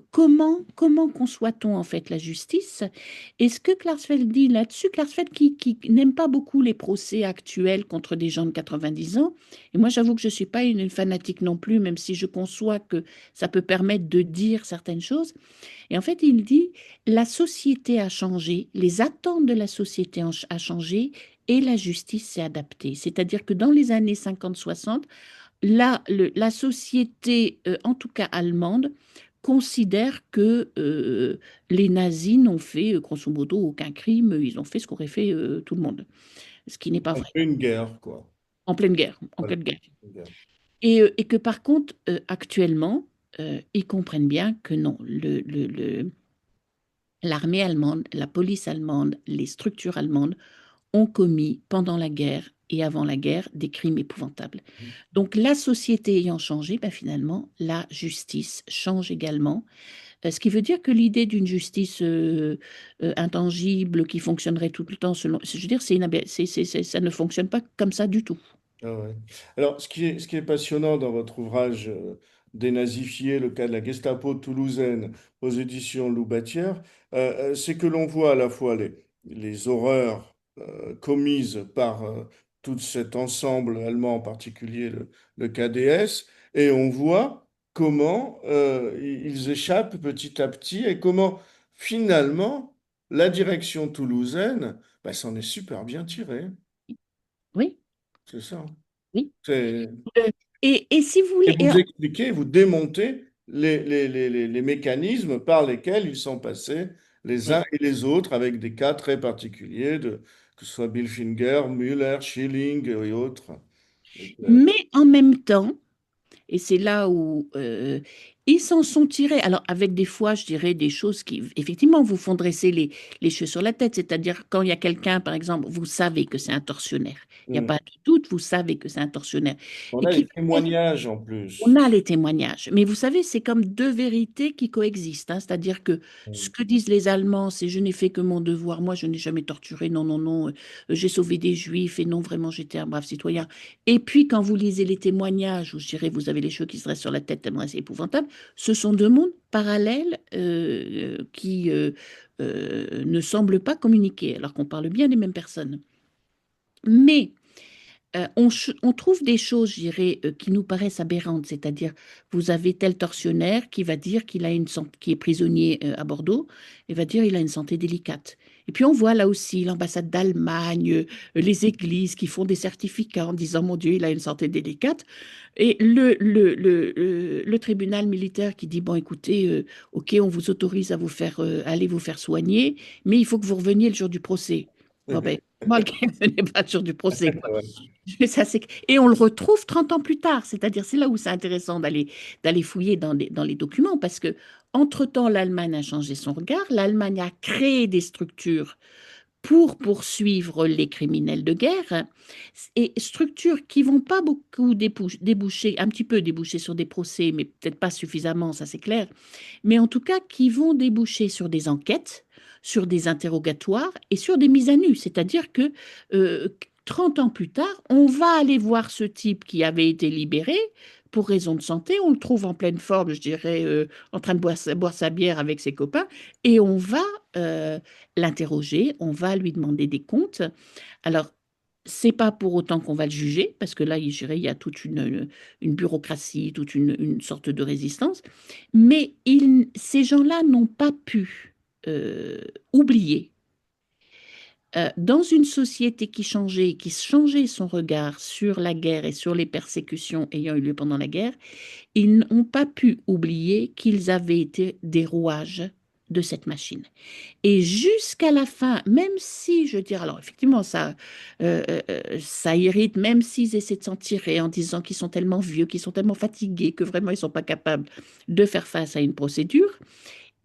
B: comment conçoit-on en fait la justice? Et ce que Klarsfeld dit là-dessus, Klarsfeld qui n'aime pas beaucoup les procès actuels contre des gens de 90 ans, et moi j'avoue que je ne suis pas une fanatique non plus, même si je conçois que ça peut permettre de dire certaines choses. Et en fait, il dit, la société a changé, les attentes de la société a changé, et la justice s'est adaptée. C'est-à-dire que dans les années 50-60, la société, en tout cas allemande, considère que les nazis n'ont fait, grosso modo, aucun crime, ils ont fait ce qu'aurait fait tout le monde, ce qui n'est pas
A: On
B: vrai,
A: fait une guerre, quoi.
B: en pleine guerre, en
A: Voilà.
B: pleine guerre.
A: Une guerre.
B: Et que par contre, actuellement, ils comprennent bien que non, l'armée allemande, la police allemande, les structures allemandes ont commis pendant la guerre et avant la guerre des crimes épouvantables. Donc la société ayant changé, ben, finalement, la justice change également. Ce qui veut dire que l'idée d'une justice intangible qui fonctionnerait tout le temps, selon, je veux dire, ça ne fonctionne pas comme ça du tout.
A: Ah ouais. Alors, ce qui est passionnant dans votre ouvrage Dénazifier, le cas de la Gestapo toulousaine aux éditions Loubatière, c'est que l'on voit à la fois les horreurs commises par tout cet ensemble allemand, en particulier le KDS, et on voit comment ils échappent petit à petit et comment finalement la direction toulousaine bah, s'en est super bien tirée.
B: Oui,
A: C'est ça.
B: oui.
A: C'est...
B: Et si vous
A: Et
B: voulez,
A: vous expliquez, vous démontez les mécanismes par lesquels ils sont passés les
B: oui.
A: uns et les autres avec des cas très particuliers, que ce soit Bill Finger, Müller, Schilling et autres. Donc,
B: Mais en même temps, et c'est là où ils s'en sont tirés. Alors, avec des fois, je dirais des choses qui, effectivement, vous font dresser les cheveux sur la tête. C'est-à-dire, quand il y a quelqu'un, par exemple, vous savez que c'est un tortionnaire. Il n'y a
A: hmm.
B: pas de doute, vous savez que c'est un tortionnaire.
A: On
B: Et
A: a les
B: qui
A: témoignages en
B: on
A: plus.
B: a les témoignages, mais vous savez, c'est comme deux vérités qui coexistent, hein. C'est-à-dire que ce
A: Hmm.
B: que disent les Allemands, c'est je n'ai fait que mon devoir, moi je n'ai jamais torturé, non, non, non, j'ai sauvé des Juifs et non, vraiment, j'étais un brave citoyen. Et puis quand vous lisez les témoignages, où je dirais vous avez les cheveux qui se dressent sur la tête tellement c'est épouvantable, ce sont deux mondes parallèles qui ne semblent pas communiquer, alors qu'on parle bien des mêmes personnes. Mais on trouve des choses, je dirais, qui nous paraissent aberrantes, c'est-à-dire, vous avez tel tortionnaire qui va dire qu'il a une santé, qui est prisonnier à Bordeaux, et va dire il a une santé délicate. Et puis on voit là aussi l'ambassade d'Allemagne, les églises qui font des certificats en disant mon Dieu, il a une santé délicate. Et le tribunal militaire qui dit bon, écoutez, ok, on vous autorise à vous faire aller vous faire soigner, mais il faut que vous reveniez le jour du procès. Bon ben, moi, ce n'est pas le jour du procès, quoi.
A: Ouais.
B: Ça, et on le retrouve 30 ans plus tard. C'est-à-dire, c'est là où c'est intéressant d'aller fouiller dans les documents, parce que, entre-temps, l'Allemagne a changé son regard. L'Allemagne a créé des structures pour poursuivre les criminels de guerre, et structures qui vont pas beaucoup déboucher, un petit peu déboucher sur des procès, mais peut-être pas suffisamment, ça c'est clair, mais en tout cas qui vont déboucher sur des enquêtes, sur des interrogatoires et sur des mises à nu. C'est-à-dire que 30 ans plus tard, on va aller voir ce type qui avait été libéré pour raison de santé, on le trouve en pleine forme, je dirais, en train de boire sa bière avec ses copains, et on va l'interroger, on va lui demander des comptes. Alors, c'est pas pour autant qu'on va le juger, parce que là, je dirais, il y a toute une bureaucratie, toute une sorte de résistance. Mais ces gens-là n'ont pas pu oublier, dans une société qui changeait son regard sur la guerre et sur les persécutions ayant eu lieu pendant la guerre, ils n'ont pas pu oublier qu'ils avaient été des rouages de cette machine. Et jusqu'à la fin, même si, je veux dire, alors effectivement, ça irrite, même s'ils essaient de s'en tirer en disant qu'ils sont tellement vieux, qu'ils sont tellement fatigués, que vraiment ils ne sont pas capables de faire face à une procédure,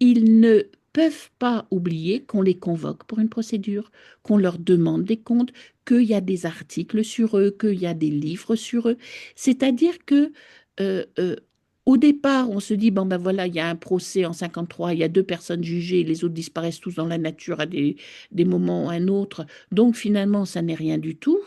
B: ils ne peuvent pas oublier qu'on les convoque pour une procédure, qu'on leur demande des comptes, qu'il y a des articles sur eux, qu'il y a des livres sur eux. C'est-à-dire que euh, euh, au départ, on se dit, bon ben voilà, il y a un procès en 53, il y a deux personnes jugées, les autres disparaissent tous dans la nature à des moments ou à un autre. Donc finalement, ça n'est rien du tout.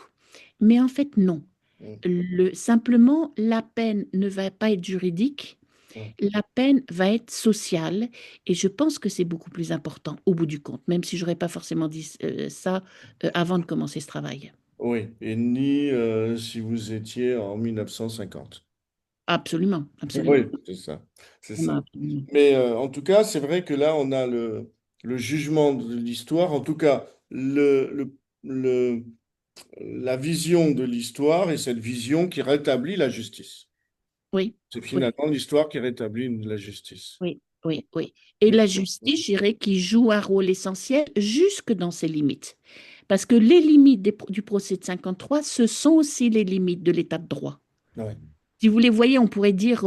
B: Mais en fait, non.
A: Mm.
B: Simplement, la peine ne va pas être juridique,
A: Mm.
B: la peine va être sociale et je pense que c'est beaucoup plus important au bout du compte, même si je n'aurais pas forcément dit ça avant de commencer ce travail.
A: Oui, et ni si vous étiez en 1950.
B: Absolument, absolument.
A: Oui, c'est ça. C'est
B: Non,
A: ça.
B: non, absolument.
A: Mais en tout cas, c'est vrai que là, on a le jugement de l'histoire, en tout cas, le, la vision de l'histoire et cette vision qui rétablit la justice.
B: Oui,
A: C'est
B: oui,
A: finalement l'histoire qui rétablit la justice.
B: oui, oui, oui. Et
A: Mais-
B: la justice, je dirais, qui joue un rôle essentiel jusque dans ses limites. Parce que les limites du procès de 53, ce sont aussi les limites de l'état de droit.
A: ouais.
B: Si vous les voyez, on pourrait dire,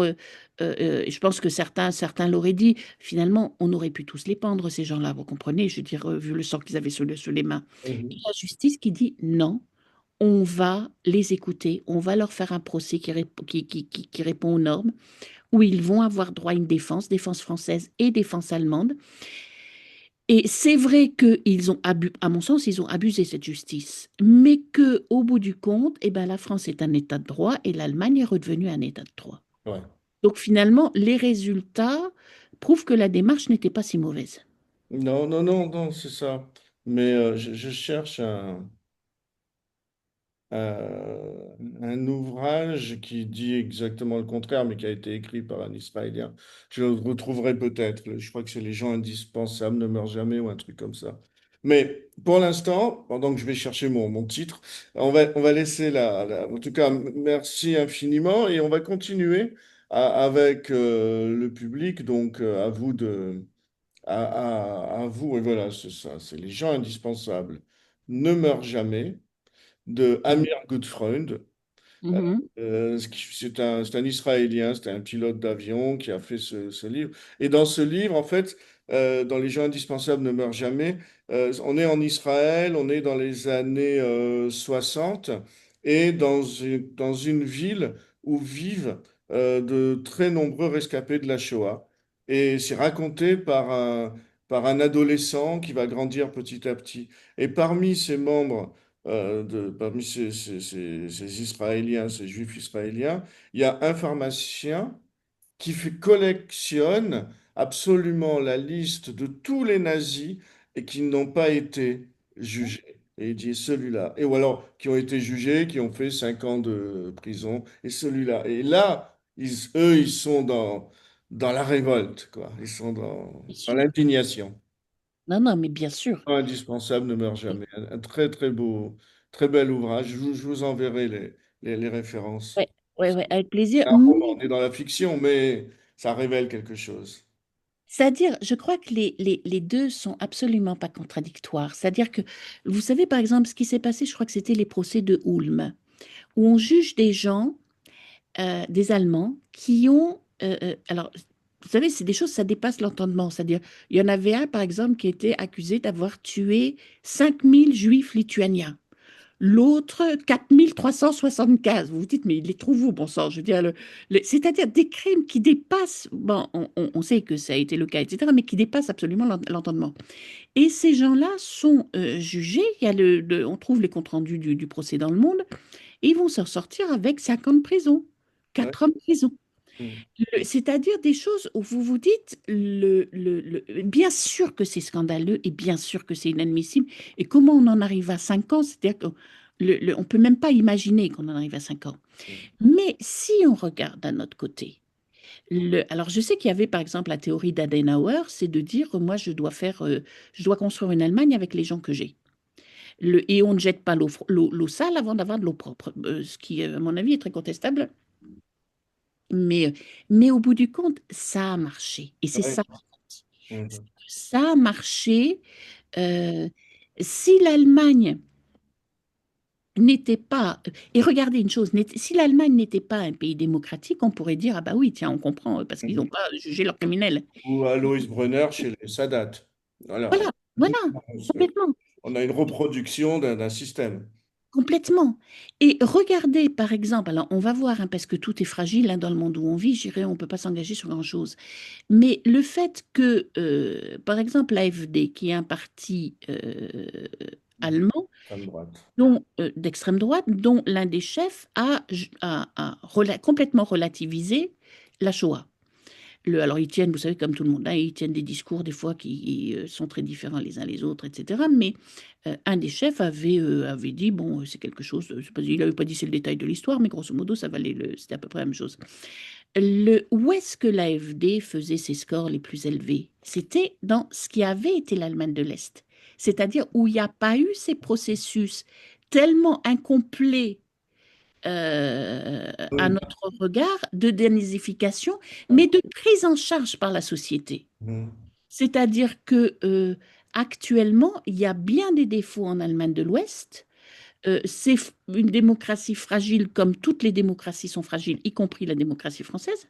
B: je pense que certains l'auraient dit, finalement, on aurait pu tous les pendre, ces gens-là, vous comprenez, je veux dire, vu le sang qu'ils avaient sur les mains. Et
A: Mhm.
B: la justice qui dit non, on va les écouter, on va leur faire un procès qui répond aux normes, où ils vont avoir droit à une défense, défense française et défense allemande. Et c'est vrai qu'ils ont à mon sens, ils ont abusé cette justice, mais que au bout du compte, eh ben, la France est un État de droit et l'Allemagne est redevenue un État de droit.
A: Ouais.
B: Donc finalement, les résultats prouvent que la démarche n'était pas si mauvaise.
A: Non, non, non, non, c'est ça. Mais je cherche un ouvrage qui dit exactement le contraire, mais qui a été écrit par un Israélien. Je le retrouverai peut-être. Je crois que c'est Les gens indispensables ne meurent jamais ou un truc comme ça. Mais pour l'instant, pendant que je vais chercher mon titre, on va laisser En tout cas, merci infiniment et on va continuer avec le public. Donc, à vous à vous, et voilà, c'est ça, c'est Les gens indispensables ne meurent jamais de Amir Gutfreund.
B: Mhm.
A: C'est un Israélien, c'est un pilote d'avion qui a fait ce livre. Et dans ce livre, en fait, dans Les gens indispensables ne meurent jamais, on est en Israël, on est dans les années 60 et dans une ville où vivent de très nombreux rescapés de la Shoah. Et c'est raconté par un adolescent qui va grandir petit à petit. Et parmi ces membres parmi ces Israéliens, ces Juifs israéliens, il y a un pharmacien collectionne absolument la liste de tous les nazis et qui n'ont pas été jugés. Et il dit celui-là. Et ou alors qui ont été jugés, qui ont fait 5 ans de prison, et celui-là. Et là, eux, ils sont dans la révolte, quoi. Ils sont
B: Bien
A: dans
B: sûr.
A: l'indignation.
B: Non, non, mais bien sûr.
A: Indispensable ne meurt jamais. Un très très beau, très bel ouvrage. Je vous enverrai les références.
B: Ouais, ouais, ouais, avec plaisir.
A: C'est un roman,
B: Mais,
A: on est dans la fiction, mais ça révèle quelque chose.
B: c'est-à-dire, je crois que les deux sont absolument pas contradictoires. C'est-à-dire que, vous savez, par exemple, ce qui s'est passé, je crois que c'était les procès de Ulm, où on juge des gens, des Allemands, qui ont... alors, vous savez, c'est des choses, ça dépasse l'entendement. C'est-à-dire, il y en avait un, par exemple, qui était accusé d'avoir tué 5000 juifs lituaniens. L'autre, 4375. Vous vous dites, mais il les trouve où, bon sang? Je veux dire, c'est-à-dire des crimes qui dépassent, bon, on sait que ça a été le cas, etc., mais qui dépassent absolument l'entendement. Et ces gens-là sont jugés, on trouve les comptes rendus du procès dans le monde, et ils vont s'en sortir avec 5 ans de prison,
A: Ouais.
B: 4 ans de prison.
A: Mm.
B: C'est-à-dire des choses où vous vous dites, bien sûr que c'est scandaleux et bien sûr que c'est inadmissible. Et comment on en arrive à 5 ans? C'est-à-dire que on ne peut même pas imaginer qu'on en arrive à 5 ans. Mais si on regarde d'un autre côté, alors je sais qu'il y avait par exemple la théorie d'Adenauer, c'est de dire, moi je dois construire une Allemagne avec les gens que j'ai. Et on ne jette pas l'eau sale avant d'avoir de l'eau propre, ce qui, à mon avis, est très contestable. Mais, mais au bout du compte, ça a marché. Et c'est
A: Ouais.
B: ça.
A: Mhm.
B: Ça a marché. euh, si l'Allemagne n'était pas... Et regardez une chose, si l'Allemagne n'était pas un pays démocratique, on pourrait dire, ah bah oui, tiens, on comprend, parce qu'ils n'ont
A: Mhm.
B: pas jugé leurs criminels.
A: Ou Alois Brunner chez les Sadat. Voilà.
B: Voilà, voilà, complètement.
A: On a une reproduction d'un système.
B: Complètement. Et regardez, par exemple, alors on va voir, hein, parce que tout est fragile hein, dans le monde où on vit, je dirais, on ne peut pas s'engager sur grand-chose. Mais le fait que, par exemple, l'AfD, qui est un parti allemand,
A: Femme droite.
B: d'extrême droite, dont l'un des chefs a complètement relativisé la Shoah. Alors, ils tiennent, vous savez, comme tout le monde, hein, ils tiennent des discours des fois qui sont très différents les uns les autres, etc. Mais un des chefs avait dit, bon, c'est quelque chose, il n'avait pas dit c'est le détail de l'histoire, mais grosso modo, c'était à peu près la même chose. Où est-ce que l'AfD faisait ses scores les plus élevés? C'était dans ce qui avait été l'Allemagne de l'Est, c'est-à-dire où il n'y a pas eu ces processus tellement incomplets à
A: Oui.
B: notre regard de dénazification, mais de prise en charge par la société.
A: Mhm.
B: C'est-à-dire que actuellement, il y a bien des défauts en Allemagne de l'Ouest. C'est une démocratie fragile, comme toutes les démocraties sont fragiles, y compris la démocratie française.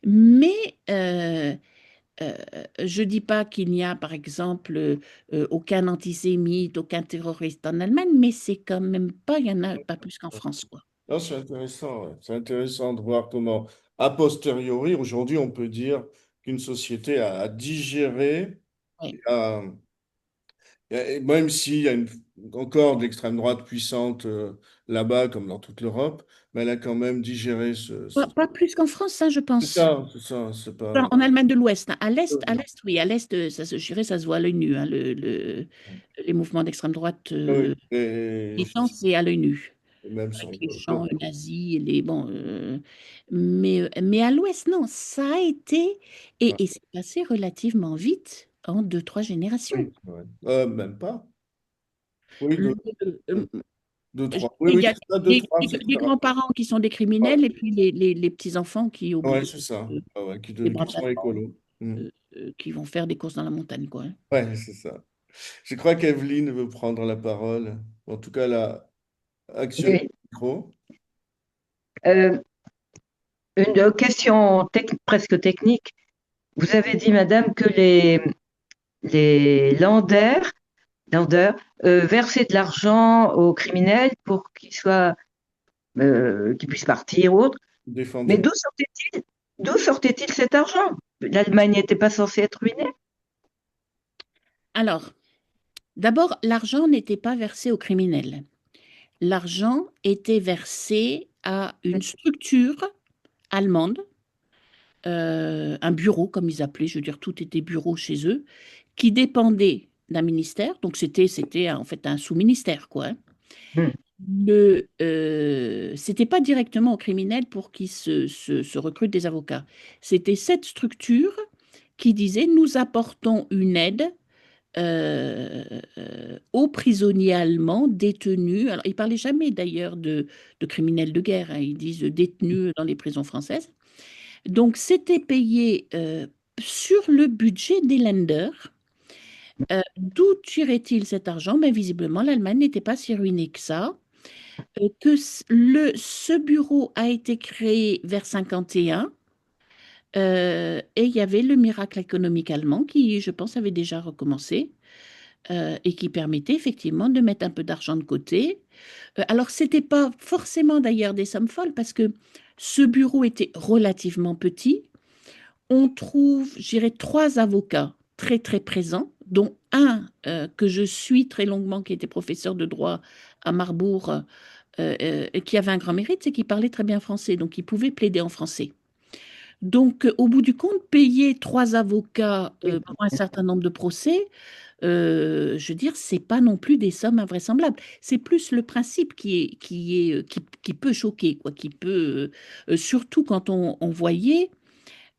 B: Mais euh, je ne dis pas qu'il n'y a, par exemple, aucun antisémite, aucun terroriste en Allemagne, mais c'est quand même pas, il y en a pas plus qu'en France, quoi.
A: Non, c'est intéressant, ouais. C'est intéressant de voir comment, a posteriori, aujourd'hui, on peut dire qu'une société a digéré,
B: Ouais.
A: a- et même s'il y a encore de l'extrême droite puissante là-bas, comme dans toute l'Europe, mais elle a quand même digéré
B: Pas plus qu'en France, hein, je pense.
A: c'est ça, c'est
B: En
A: pas.
B: en Allemagne de l'Ouest, hein. À l'Est, oui, à l'Est, je dirais, ça se voit à l'œil nu, hein, les mouvements d'extrême droite
A: Oui, et
B: militants, c'est à l'œil nu,
A: même
B: avec
A: sur
B: les chants nazis, bon, mais à l'Ouest, non, ça a été,
A: ouais.
B: et c'est passé relativement vite, en 2, 3 générations.
A: Oui, ouais. Même pas. Oui,
B: Le-
A: deux,
B: euh,
A: deux,
B: je
A: trois. Oui,
B: dirais, il
A: oui,
B: y a
A: c'est ça, deux, trois, c'est
B: des
A: clair.
B: grands-parents qui sont des
A: Ouais,
B: criminels, et puis les petits-enfants qui, au bout
A: ouais,
B: de
A: c'est ça.
B: euh,
A: Ah ouais,
B: des
A: qui
B: bras
A: sont
B: passants,
A: écolos. Hmm.
B: qui vont faire des courses dans la montagne, quoi, hein.
A: Ouais, c'est ça. Je crois qu'Evelyne veut prendre la parole. En tout cas, elle a actionné
C: Oui.
A: le micro.
C: Euh, une question presque technique. Vous avez dit, madame, que les Länder versaient de l'argent aux criminels pour qu'ils puissent partir ou autre.
A: Défendre
C: Mais
A: son.
C: d'où sortait-il cet argent? L'Allemagne n'était pas censée être ruinée?
B: Alors, d'abord, l'argent n'était pas versé aux criminels. L'argent était versé à une structure allemande, un bureau, comme ils appelaient, je veux dire, tout était bureau chez eux, qui dépendait d'un ministère, donc c'était en fait un sous-ministère, quoi, hein.
C: Hmm.
B: C'était pas directement aux criminels pour qu'ils se recrutent des avocats. C'était cette structure qui disait, nous apportons une aide aux prisonniers allemands détenus. Alors, ils ne parlaient jamais d'ailleurs de criminels de guerre, hein, ils disent détenus dans les prisons françaises. Donc, c'était payé sur le budget des lenders. D'où tirait-il cet argent? Ben, visiblement, l'Allemagne n'était pas si ruinée que ça. Ce bureau a été créé vers 51. Et il y avait le miracle économique allemand qui, je pense, avait déjà recommencé. Et qui permettait effectivement de mettre un peu d'argent de côté. Alors, ce n'était pas forcément d'ailleurs des sommes folles parce que ce bureau était relativement petit. On trouve, je dirais, 3 avocats très, très présents, dont un que je suis très longuement, qui était professeur de droit à Marbourg, qui avait un grand mérite, c'est qu'il parlait très bien français, donc il pouvait plaider en français. Donc, au bout du compte, payer 3 avocats
C: Oui.
B: pour un certain nombre de procès, je veux dire, c'est pas non plus des sommes invraisemblables. C'est plus le principe qui peut choquer, quoi, qui peut, surtout quand on voyait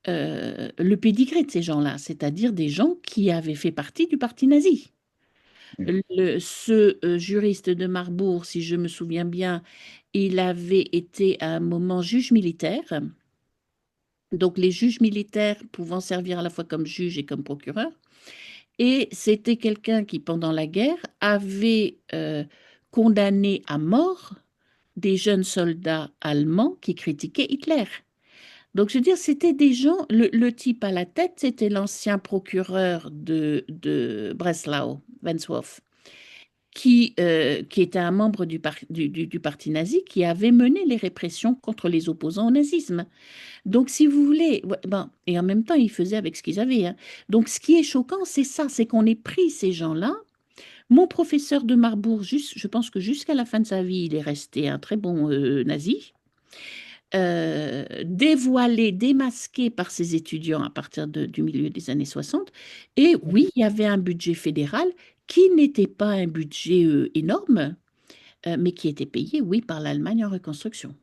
B: le pédigré de ces gens-là, c'est-à-dire des gens qui avaient fait partie du parti nazi. Ce juriste de Marbourg, si je me souviens bien, il avait été à un moment juge militaire. Donc les juges militaires pouvant servir à la fois comme juge et comme procureur. Et c'était quelqu'un qui, pendant la guerre, avait condamné à mort des jeunes soldats allemands qui critiquaient Hitler. Donc, je veux dire, c'était des gens, le type à la tête, c'était l'ancien procureur de Breslau, Wenshoff, qui était un membre du parti nazi, qui avait mené les répressions contre les opposants au nazisme. Donc, si vous voulez, ouais, ben, et en même temps, ils faisaient avec ce qu'ils avaient, hein. Donc, ce qui est choquant, c'est ça, c'est qu'on ait pris ces gens-là. Mon professeur de Marbourg, je pense que jusqu'à la fin de sa vie, il est resté un très bon nazi, dévoilé, démasqué par ses étudiants à partir du milieu des années 60. Et oui, il y avait un budget fédéral qui n'était pas un budget énorme, mais qui était payé, oui, par l'Allemagne en reconstruction.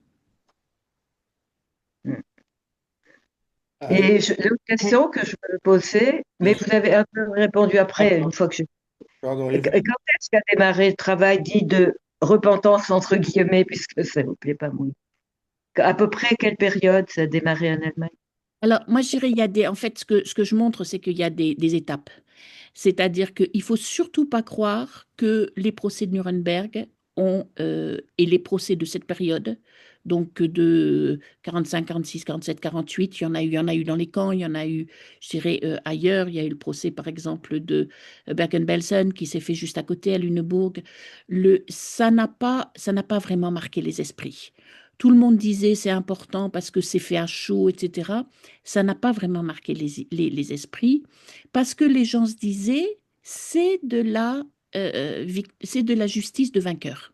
A: Ah,
C: Et l'autre question que je me posais, mais vous avez un peu répondu
A: ah,
C: après, une fois que je...
A: pardon,
C: Quand est-ce qu'a démarré le travail dit de repentance, entre guillemets, puisque ça ne vous plaît pas moins? À peu près quelle période ça a démarré en Allemagne?
B: Alors, moi, je dirais, il y a en fait, ce que je montre, c'est qu'il y a des étapes. C'est-à-dire qu'il ne faut surtout pas croire que les procès de Nuremberg et les procès de cette période, donc de 45, 46, 47, 48, il y en a eu dans les camps, il y en a eu, je dirais, ailleurs. Il y a eu le procès, par exemple, de Bergen-Belsen qui s'est fait juste à côté, à Lüneburg. Ça n'a pas vraiment marqué les esprits. Tout le monde disait c'est important parce que c'est fait à chaud, etc. Ça n'a pas vraiment marqué les esprits parce que les gens se disaient, c'est de la justice de vainqueurs.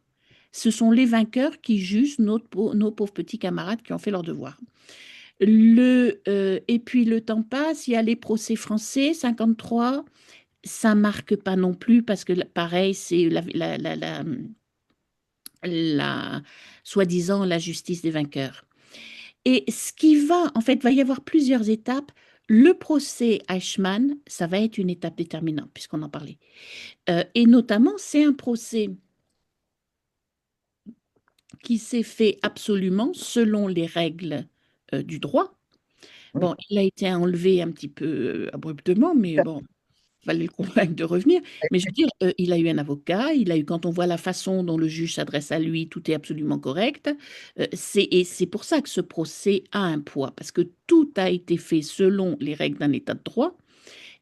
B: Ce sont les vainqueurs qui jugent nos pauvres petits camarades qui ont fait leur devoir. Et puis le temps passe, il y a les procès français, 53, ça marque pas non plus parce que pareil, c'est la soi-disant la justice des vainqueurs. Et ce qui va, en fait, va y avoir plusieurs étapes. Le procès Eichmann, ça va être une étape déterminante, puisqu'on en parlait. Et notamment, c'est un procès qui s'est fait absolument selon les règles du droit.
C: Oui.
B: Bon, il a été enlevé un petit peu abruptement, mais bon, fallait le convaincre de revenir. Mais je veux dire, il a eu un avocat, quand on voit la façon dont le juge s'adresse à lui, tout est absolument correct. Et c'est pour ça que ce procès a un poids, parce que tout a été fait selon les règles d'un état de droit.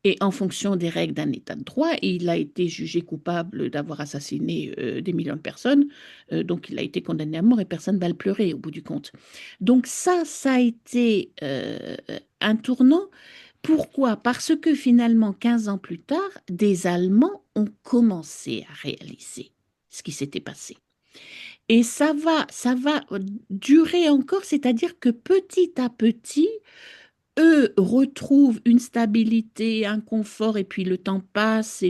B: Et en fonction des règles d'un état de droit, il a été jugé coupable d'avoir assassiné des millions de personnes. Donc, il a été condamné à mort et personne ne va le pleurer au bout du compte. Donc, ça a été un tournant. Pourquoi? Parce que finalement, 15 ans plus tard, des Allemands ont commencé à réaliser ce qui s'était passé. Et ça va durer encore, c'est-à-dire que petit à petit, eux retrouvent une stabilité, un confort, et puis le temps passe et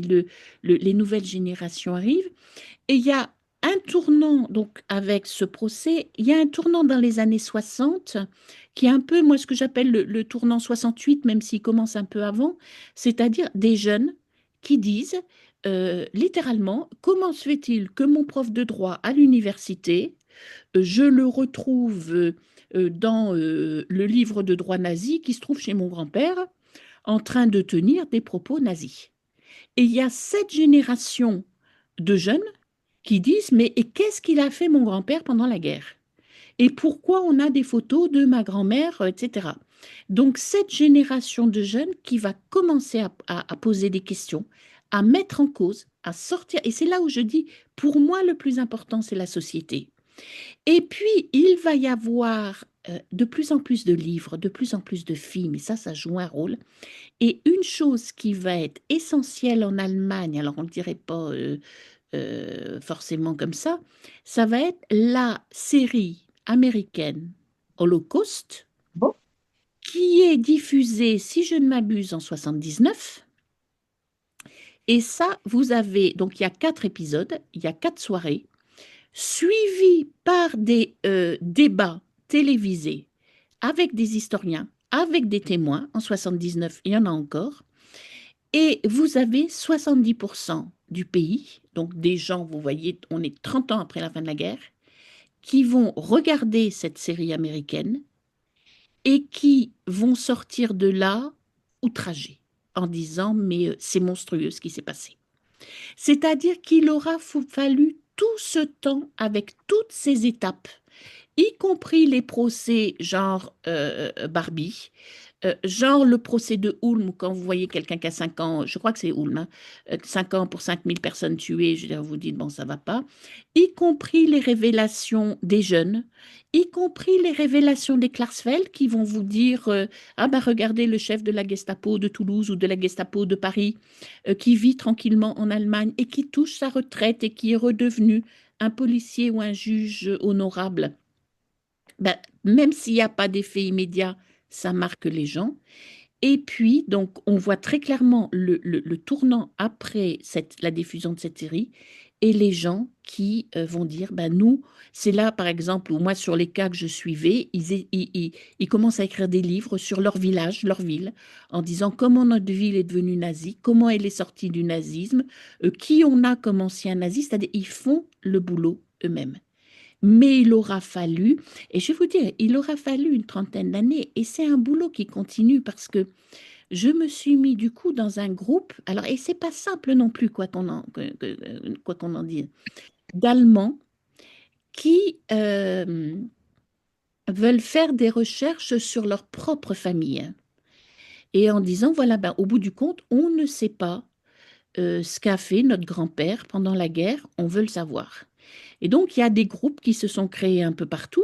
B: les nouvelles générations arrivent. Et il y a un tournant, donc avec ce procès, il y a un tournant dans les années 60 qui est un peu, moi, ce que j'appelle le tournant 68, même s'il commence un peu avant, c'est-à-dire des jeunes qui disent littéralement, comment se fait-il que mon prof de droit à l'université, je le retrouve dans le livre de droit nazi qui se trouve chez mon grand-père en train de tenir des propos nazis. Et il y a cette génération de jeunes qui disent, mais et qu'est-ce qu'il a fait mon grand-père pendant la guerre? Et pourquoi on a des photos de ma grand-mère, etc. Donc cette génération de jeunes qui va commencer à poser des questions, à mettre en cause, à sortir. Et c'est là où je dis, pour moi, le plus important, c'est la société. Et puis, il va y avoir de plus en plus de livres, de plus en plus de films, et ça joue un rôle. Et une chose qui va être essentielle en Allemagne, alors on ne le dirait pas forcément comme ça va être la série américaine Holocaust,
C: Bon,
B: qui est diffusé, si je ne m'abuse, en 79. Et ça, vous avez, donc il y a 4 épisodes, il y a 4 soirées, suivis par des débats télévisés avec des historiens, avec des témoins. En 79, il y en a encore. Et vous avez 70% du pays, donc des gens, vous voyez, on est 30 ans après la fin de la guerre, qui vont regarder cette série américaine et qui vont sortir de là outragés en disant, mais c'est monstrueux ce qui s'est passé. C'est-à-dire qu'il aura fallu tout ce temps avec toutes ces étapes, y compris les procès genre Barbie, genre le procès de Ulm, quand vous voyez quelqu'un qui a 5 ans, je crois que c'est Ulm, hein, 5 ans pour 5000 personnes tuées, je veux dire, vous dites, bon, ça va pas, y compris les révélations des jeunes, y compris les révélations des Klarsfeld qui vont vous dire, ah ben regardez le chef de la Gestapo de Toulouse ou de la Gestapo de Paris, qui vit tranquillement en Allemagne et qui touche sa retraite et qui est redevenu un policier ou un juge honorable. Ben, même s'il n'y a pas d'effet immédiat, ça marque les gens. Et puis, donc, on voit très clairement le tournant après la diffusion de cette série et les gens qui vont dire, ben nous, c'est là, par exemple, où moi, sur les cas que je suivais, ils commencent à écrire des livres sur leur village, leur ville, en disant comment notre ville est devenue nazie, comment elle est sortie du nazisme, qui on a comme ancien nazi, c'est-à-dire ils font le boulot eux-mêmes. Mais il aura fallu, et je vais vous dire, il aura fallu une trentaine d'années, et c'est un boulot qui continue parce que je me suis mis du coup dans un groupe, alors, et c'est pas simple non plus, quoi qu'on en dise, d'Allemands qui veulent faire des recherches sur leur propre famille. Et en disant, voilà, ben, au bout du compte, on ne sait pas ce qu'a fait notre grand-père pendant la guerre, on veut le savoir. Et donc, il y a des groupes qui se sont créés un peu partout,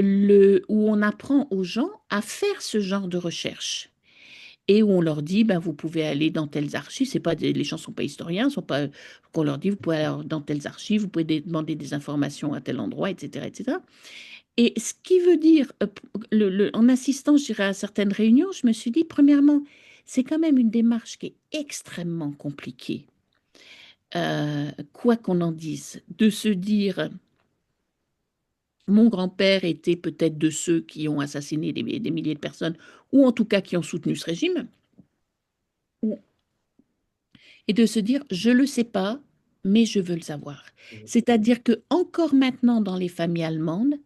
B: où on apprend aux gens à faire ce genre de recherche et où on leur dit, ben, vous pouvez aller dans telles archives, c'est pas les gens ne sont pas historiens, sont pas, qu'on leur dit, vous pouvez aller dans telles archives, vous pouvez demander des informations à tel endroit, etc., etc. Et ce qui veut dire, en assistant, je dirais, à certaines réunions, je me suis dit, premièrement, c'est quand même une démarche qui est extrêmement compliquée, quoi qu'on en dise, de se dire, mon grand-père était peut-être de ceux qui ont assassiné des milliers de personnes, ou en tout cas qui ont soutenu ce régime, et de se dire, je ne le sais pas, mais je veux le savoir. C'est-à-dire que encore maintenant, dans les familles allemandes,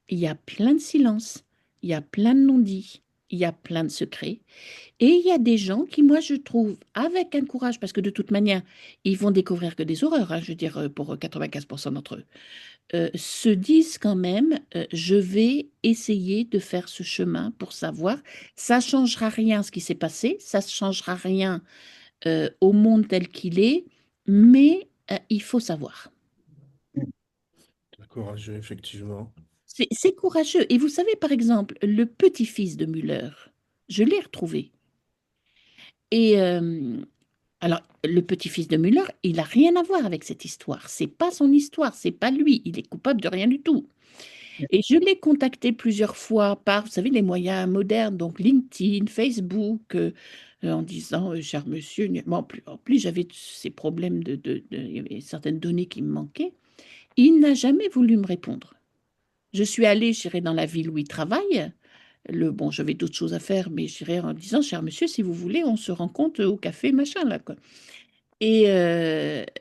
B: il y a plein de silence, il y a plein de non-dits, il y a plein de secrets. Et il y a des gens qui, moi, je trouve, avec un courage, parce que de toute manière, ils vont découvrir que des horreurs, hein, je veux dire, pour 95% d'entre eux, se disent quand même, je vais essayer de faire ce chemin pour savoir. Ça ne changera rien ce qui s'est passé, ça ne changera rien au monde tel qu'il est, mais il faut savoir.
A: Courageux, effectivement.
B: C'est courageux. Et vous savez, par exemple, le petit-fils de Müller, je l'ai retrouvé. Et alors, le petit-fils de Müller, il n'a rien à voir avec cette histoire. C'est pas son histoire, c'est pas lui. Il est coupable de rien du tout. Et je l'ai contacté plusieurs fois par, vous savez, les moyens modernes, donc LinkedIn, Facebook, en disant, cher monsieur, bon, en plus j'avais ces problèmes il y avait certaines données qui me manquaient. Il n'a jamais voulu me répondre. Je suis allée, j'irai dans la ville où il travaille. Bon, j'avais d'autres choses à faire, mais j'irai en disant, cher monsieur, si vous voulez, on se rencontre au café, machin, là, quoi. Et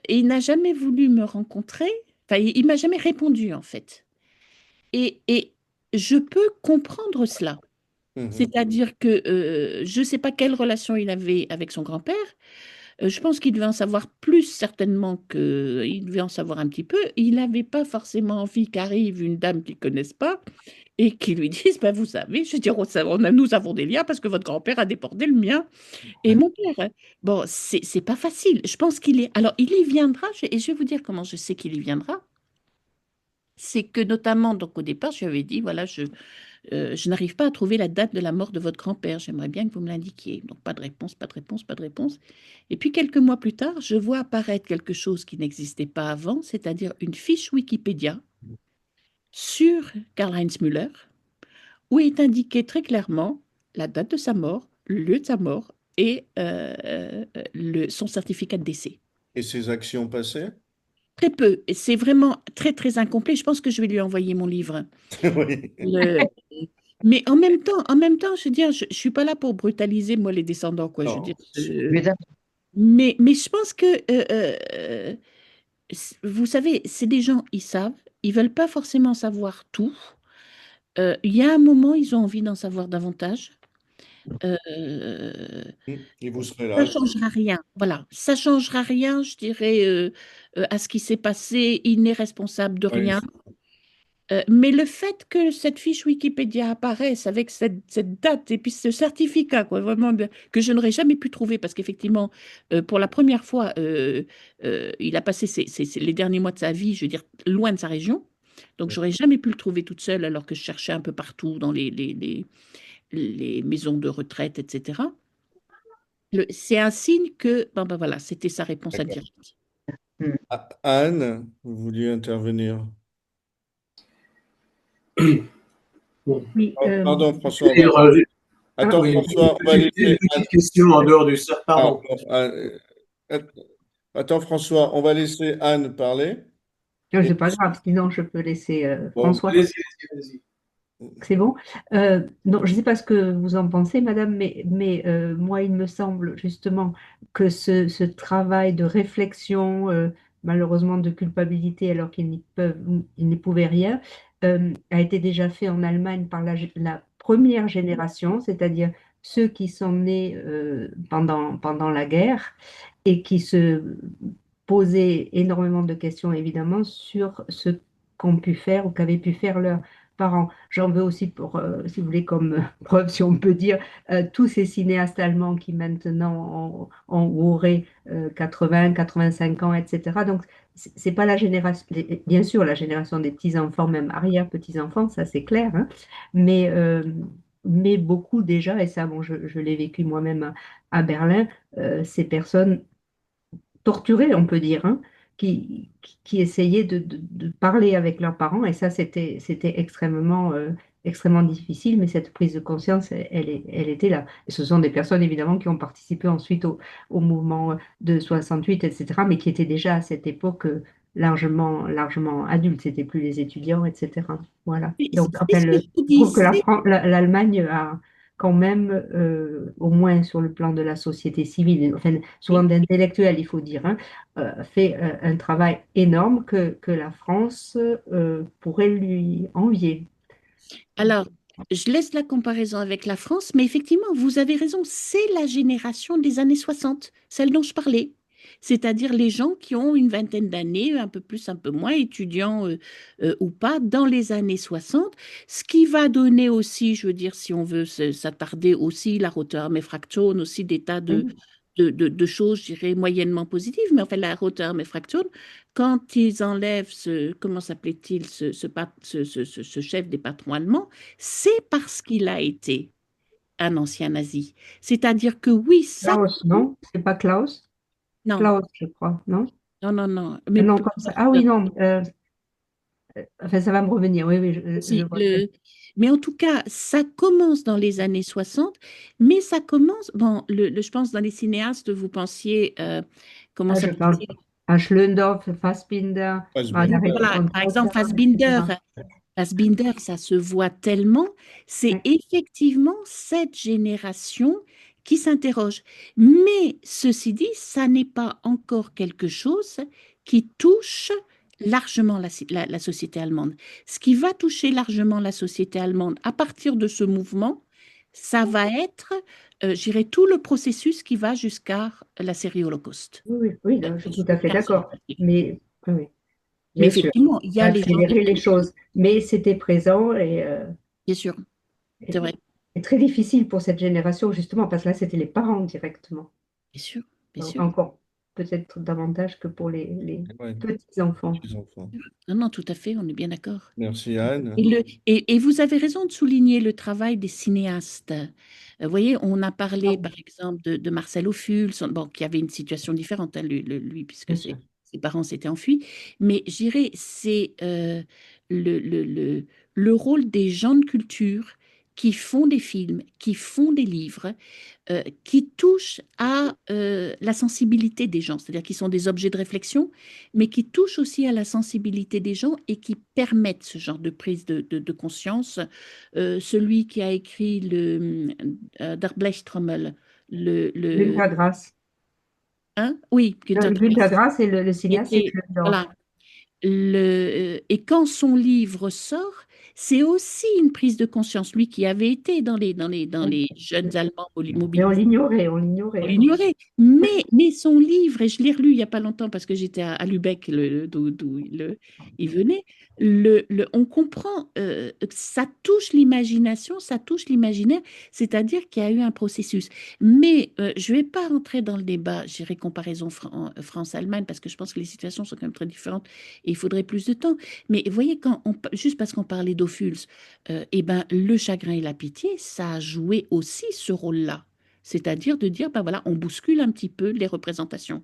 B: il n'a jamais voulu me rencontrer. Enfin, il m'a jamais répondu, en fait. Et je peux comprendre cela.
A: Mhm.
B: C'est-à-dire que je ne sais pas quelle relation il avait avec son grand-père. Je pense qu'il devait en savoir plus certainement qu'il devait en savoir un petit peu. Il n'avait pas forcément envie qu'arrive une dame qu'il ne connaisse pas et qui lui dise, ben, vous savez, je veux dire, nous avons des liens parce que votre grand-père a déporté le mien et mon père. Bon, c'est pas facile. Je pense qu'il est... Alors, il y viendra, et je vais vous dire comment je sais qu'il y viendra. C'est que notamment, donc au départ, je lui avais dit, voilà, je n'arrive pas à trouver la date de la mort de votre grand-père. J'aimerais bien que vous me l'indiquiez. Donc, pas de réponse, pas de réponse, pas de réponse. Et puis, quelques mois plus tard, je vois apparaître quelque chose qui n'existait pas avant, c'est-à-dire une fiche Wikipédia sur Karl-Heinz Müller, où est indiqué très clairement la date de sa mort, le lieu de sa mort et son certificat de décès.
A: Et ses actions passées?
B: Très peu. Et c'est vraiment très, très incomplet. Je pense que je vais lui envoyer mon livre.
A: Oui.
B: Le- Mais en même temps, je veux dire, je ne suis pas là pour brutaliser, moi, les descendants, quoi. Je veux dire,
A: Non, c'est sûr.
B: mais je pense que, vous savez, c'est des gens, ils savent, ils veulent pas forcément savoir tout. Il y a un moment, ils ont envie d'en savoir davantage. Euh,
A: Et vous serez
B: Ça
A: là.
B: ne changera rien. Voilà, ça ne changera rien, je dirais, à ce qui s'est passé. Il n'est responsable de
A: Oui.
B: rien. Mais le fait que cette fiche Wikipédia apparaisse avec cette date et puis ce certificat, quoi, vraiment, que je n'aurais jamais pu trouver, parce qu'effectivement, pour la première fois, il a passé les derniers mois de sa vie, je veux dire, loin de sa région. Donc, j'aurais jamais pu le trouver toute seule, alors que je cherchais un peu partout dans les maisons de retraite, etc. C'est un signe que, ben voilà, c'était sa réponse à
C: D'accord.
B: dire.
C: Hmm.
A: Anne, vous vouliez intervenir?
D: Bon.
E: Oui,
A: Pardon, François.
D: Je vais dire,
A: Attends,
D: oui,
A: François, on va
D: une
A: laisser Anne.
D: petite question en dehors du cercle.
A: Ah,
D: Pardon.
A: bon, attends, François, on va laisser Anne parler. Et,
E: c'est pas grave, sinon je peux laisser
A: bon,
E: François.
D: Allez-y, allez-y.
E: C'est bon? Non, je ne sais pas ce que vous en pensez, madame, mais moi, il me semble justement que ce travail de réflexion, malheureusement de culpabilité, alors ils n'y pouvaient rien, a été déjà fait en Allemagne par la première génération, c'est-à-dire ceux qui sont nés pendant la guerre et qui se posaient énormément de questions, évidemment, sur ce qu'ont pu faire ou qu'avaient pu faire leurs parents. J'en veux aussi pour, si vous voulez, comme preuve, si on peut dire, tous ces cinéastes allemands qui maintenant auraient 80, 85 ans, etc. Donc, c'est pas la génération, bien sûr, la génération des petits-enfants, même arrière-petits-enfants, ça c'est clair, hein, mais, euh, mais beaucoup déjà, et ça, bon, je l'ai vécu moi-même à Berlin, ces personnes torturés, on peut dire, hein, qui essayaient de parler avec leurs parents. Et ça, c'était extrêmement difficile, mais cette prise de conscience, elle était là. Et ce sont des personnes, évidemment, qui ont participé ensuite au mouvement de 68, etc., mais qui étaient déjà à cette époque largement adultes. C'était plus les étudiants, etc. Voilà. Donc,
B: C'est
E: enfin,
B: ce que je vous
E: je trouve que
B: dis.
E: l'Allemagne a quand même, au moins sur le plan de la société civile, enfin, souvent d'intellectuels, il faut dire, hein, fait un travail énorme que la France pourrait lui envier.
B: Alors, je laisse la comparaison avec la France, mais effectivement, vous avez raison, c'est la génération des années 60, celle dont je parlais. C'est-à-dire les gens qui ont une vingtaine d'années, un peu plus, un peu moins, étudiants ou pas, dans les années 60, ce qui va donner aussi, je veux dire, si on veut s'attarder aussi, la Rotterdam-Effraktion, aussi des tas
E: Oui,
B: de choses, je dirais, moyennement positives, mais enfin, la Rotterdam-Effraktion, quand ils enlèvent comment s'appelait-il, ce chef des patrons allemands, c'est parce qu'il a été un ancien nazi. C'est-à-dire que oui, ça,
E: Klaus, non? C'est pas Klaus?
B: non,
E: Klaus, je crois, non?
B: non, mais
E: Non, comme ça. Ah oui, non. Enfin, ça va me revenir. Oui, oui, je
B: aussi,
E: vois très bien.
B: mais en tout cas, ça commence dans les années 60, mais ça commence, bon, je pense dans les cinéastes, vous pensiez, comment
E: Ah, je parle
B: s'appelle-t-il?
E: à Schlöndorff, Fassbinder, Margarete
A: Fassbinder.
E: von
B: Voilà, par exemple,
E: Trotta,
B: Fassbinder.
E: etc.
B: Fassbinder, ça se voit tellement, c'est
E: Oui,
B: effectivement cette génération qui s'interroge. Mais ceci dit, ça n'est pas encore quelque chose qui touche largement la société allemande. Ce qui va toucher largement la société allemande à partir de ce mouvement, ça va être, je dirais, tout le processus qui va jusqu'à la série Holocauste.
E: oui, non, je suis tout à fait
B: Jusqu'à ça.
E: d'accord. Mais oui, oui,
B: Mais
E: bien sûr,
B: effectivement, il y a les gens
E: accélérer les choses. Mais c'était présent
B: bien sûr, c'est vrai.
E: et très difficile pour cette génération, justement, parce que là, c'était les parents directement.
B: Bien sûr, bien sûr.
E: Encore peut-être davantage que pour les
A: Ouais,
E: petits-enfants.
A: petits enfants.
B: Non, non, tout à fait, on est bien d'accord.
A: Merci Anne.
B: Et vous avez raison de souligner le travail des cinéastes. Vous voyez, on a parlé, par exemple, de Marcel Ophuls, bon, qui avait une situation différente, hein, lui, puisque
E: Bien sûr.
B: ses parents s'étaient enfuis. Mais je dirais, c'est le, le, le, le rôle des gens de culture qui font des films, qui font des livres, qui touchent à la sensibilité des gens, c'est-à-dire qui sont des objets de réflexion, mais qui touchent aussi à la sensibilité des gens et qui permettent ce genre de prise de conscience. Celui qui a écrit Der Blechtrommel, le
E: Günter Grass.
B: hein? Oui, Günter
E: Günter
B: Grass,
E: Grass et le
B: qui
E: cinéaste, c'est
B: était,
E: Klundorf.
B: voilà, et quand son livre sort, c'est aussi une prise de conscience. Lui qui avait été dans les jeunes Allemands
E: Mais on
B: mobilisés,
E: l'ignorait,
B: on
E: hein.
B: l'ignorait. Mais son livre, et je l'ai relu il n'y a pas longtemps parce que j'étais à Lübeck, d'où il venait, on comprend, ça touche l'imagination, ça touche l'imaginaire, c'est-à-dire qu'il y a eu un processus. Mais je ne vais pas rentrer dans le débat, je dirais comparaison France-Allemagne, parce que je pense que les situations sont quand même très différentes et il faudrait plus de temps. Mais vous voyez, juste parce qu'on parlait d'Ophuls, eh ben, le chagrin et la pitié, ça a joué aussi ce rôle-là. C'est-à-dire de dire, ben voilà, on bouscule un petit peu les représentations.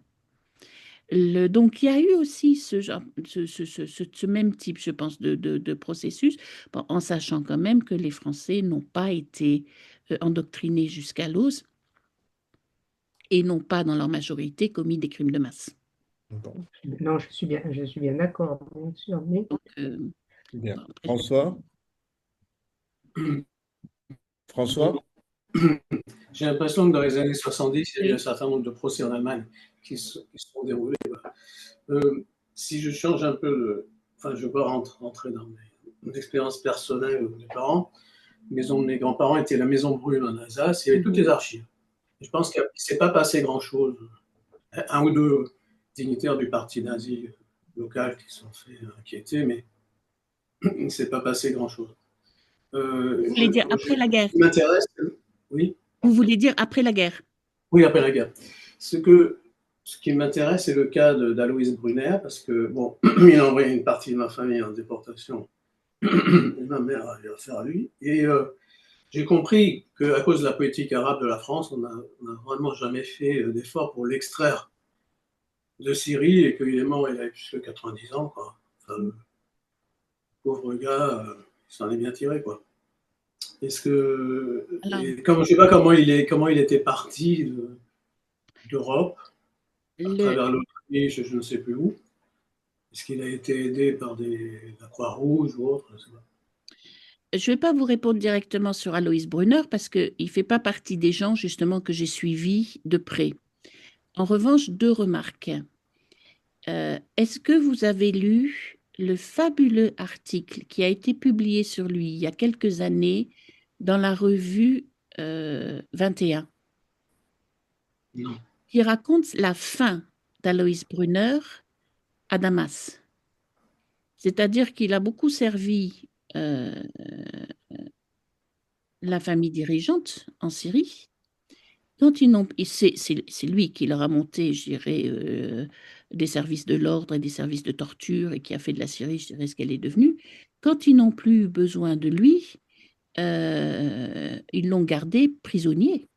B: Donc, il y a eu aussi ce genre, ce même type, je pense, de processus, bon, en sachant quand même que les Français n'ont pas été endoctrinés jusqu'à l'os et n'ont pas, dans leur majorité, commis des crimes de masse.
A: Bon,
E: Non, je suis bien d'accord, bien sûr. Mais
B: Donc,
A: bien.
B: bon, après,
A: François? François?
D: J'ai l'impression que dans les années 70, il y a eu un
B: oui.
D: certain nombre de procès en Allemagne qui se sont déroulés. Si je change un peu enfin, je ne veux pas rentrer dans mes expériences personnelles de mes parents. La maison de mes grands-parents était la maison brûle en Alsace. Il y avait toutes les archives. Je pense qu'il ne s'est pas passé grand-chose. Un ou deux dignitaires du parti nazi local qui se sont fait inquiéter, mais il ne s'est pas passé grand-chose.
B: Vous voulez dire après la guerre?
D: Ce qui m'intéresse, oui,
B: Vous voulez dire après la guerre?
D: oui, après la guerre. Ce qui m'intéresse, c'est le cas d'Aloïs Brunner, parce que, bon, il a envoyé une partie de ma famille en déportation, et ma mère a eu affaire à lui, et j'ai compris qu'à cause de la politique arabe de la France, on n'a vraiment jamais fait d'effort pour l'extraire de Syrie, et qu'il est mort, il avait plus que 90 ans, quoi. Enfin, le pauvre gars, il s'en est bien tiré, quoi. Est-ce que,
B: Alors,
D: je ne sais pas comment il était parti d'Europe, à
B: le,
D: travers l'Autriche, je ne sais plus où. Est-ce qu'il a été aidé par la Croix-Rouge ou autre? Je sais pas.
B: je ne vais pas vous répondre directement sur Aloïs Brunner parce qu'il ne fait pas partie des gens justement que j'ai suivis de près. En revanche, deux remarques. Est-ce que vous avez lu le fabuleux article qui a été publié sur lui il y a quelques années dans la revue 21,
D: Non.
B: qui raconte la fin d'Aloïs Brunner à Damas? C'est-à-dire qu'il a beaucoup servi la famille dirigeante en Syrie. Quand ils n'ont, c'est lui qui leur a monté, je dirais, des services de l'ordre et des services de torture et qui a fait de la Syrie, je dirais, ce qu'elle est devenue. Quand ils n'ont plus besoin de lui, ils l'ont gardé prisonnier.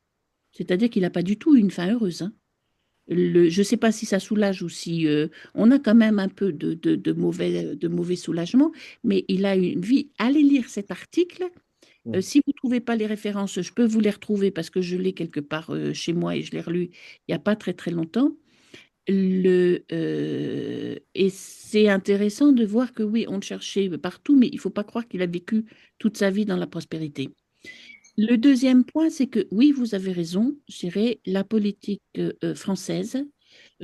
B: C'est-à-dire qu'il n'a pas du tout eu une fin heureuse, hein. Je ne sais pas si ça soulage ou si on a quand même un peu de mauvais soulagement, mais il a eu une vie. Allez lire cet article. Si vous ne trouvez pas les références, je peux vous les retrouver parce que je l'ai quelque part chez moi et je l'ai relu il n'y a pas très très longtemps. Et c'est intéressant de voir que oui, on le cherchait partout, mais il ne faut pas croire qu'il a vécu toute sa vie dans la prospérité. Le deuxième point, c'est que oui, vous avez raison, je dirais, la politique française,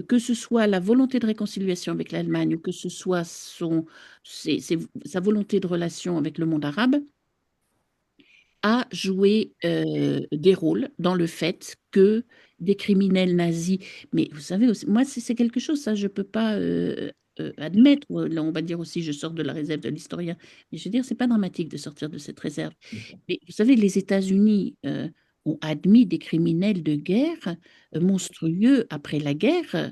B: que ce soit la volonté de réconciliation avec l'Allemagne ou que ce soit sa volonté de relation avec le monde arabe, a joué des rôles dans le fait que des criminels nazis, mais vous savez, moi, c'est quelque chose, ça, je ne peux pas admettre. Là, on va dire aussi, je sors de la réserve de l'historien, mais je veux dire, c'est pas dramatique de sortir de cette réserve. Mais vous savez, les États-Unis ont admis des criminels de guerre monstrueux après la guerre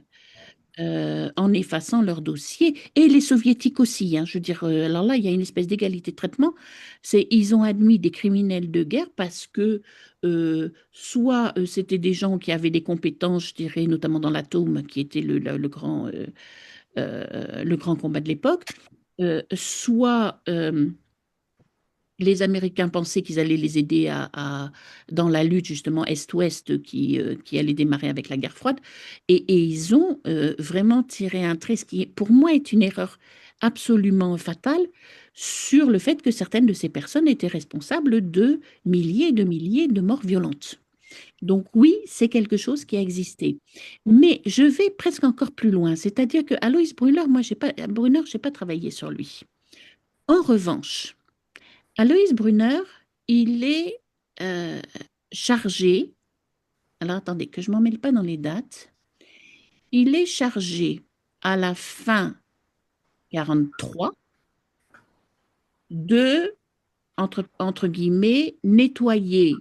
B: en effaçant leur dossier, et les soviétiques aussi, hein, je veux dire, alors là, il y a une espèce d'égalité de traitement, ils ont admis des criminels de guerre parce que soit c'était des gens qui avaient des compétences, je dirais, notamment dans l'atome, qui était le grand combat de l'époque, soit les Américains pensaient qu'ils allaient les aider dans la lutte justement Est-Ouest qui allait démarrer avec la guerre froide. Et ils ont vraiment tiré un trait, ce qui pour moi est une erreur absolument fatale sur le fait que certaines de ces personnes étaient responsables de milliers et de milliers de morts violentes. Donc oui, c'est quelque chose qui a existé. Mais je vais presque encore plus loin, c'est-à-dire que Alois Brunner, j'ai pas travaillé sur lui. En revanche, Alois Brunner, il est euh, chargé, alors attendez, que je ne m'en mêle pas dans les dates, il est chargé à la fin 43 de, entre guillemets, nettoyer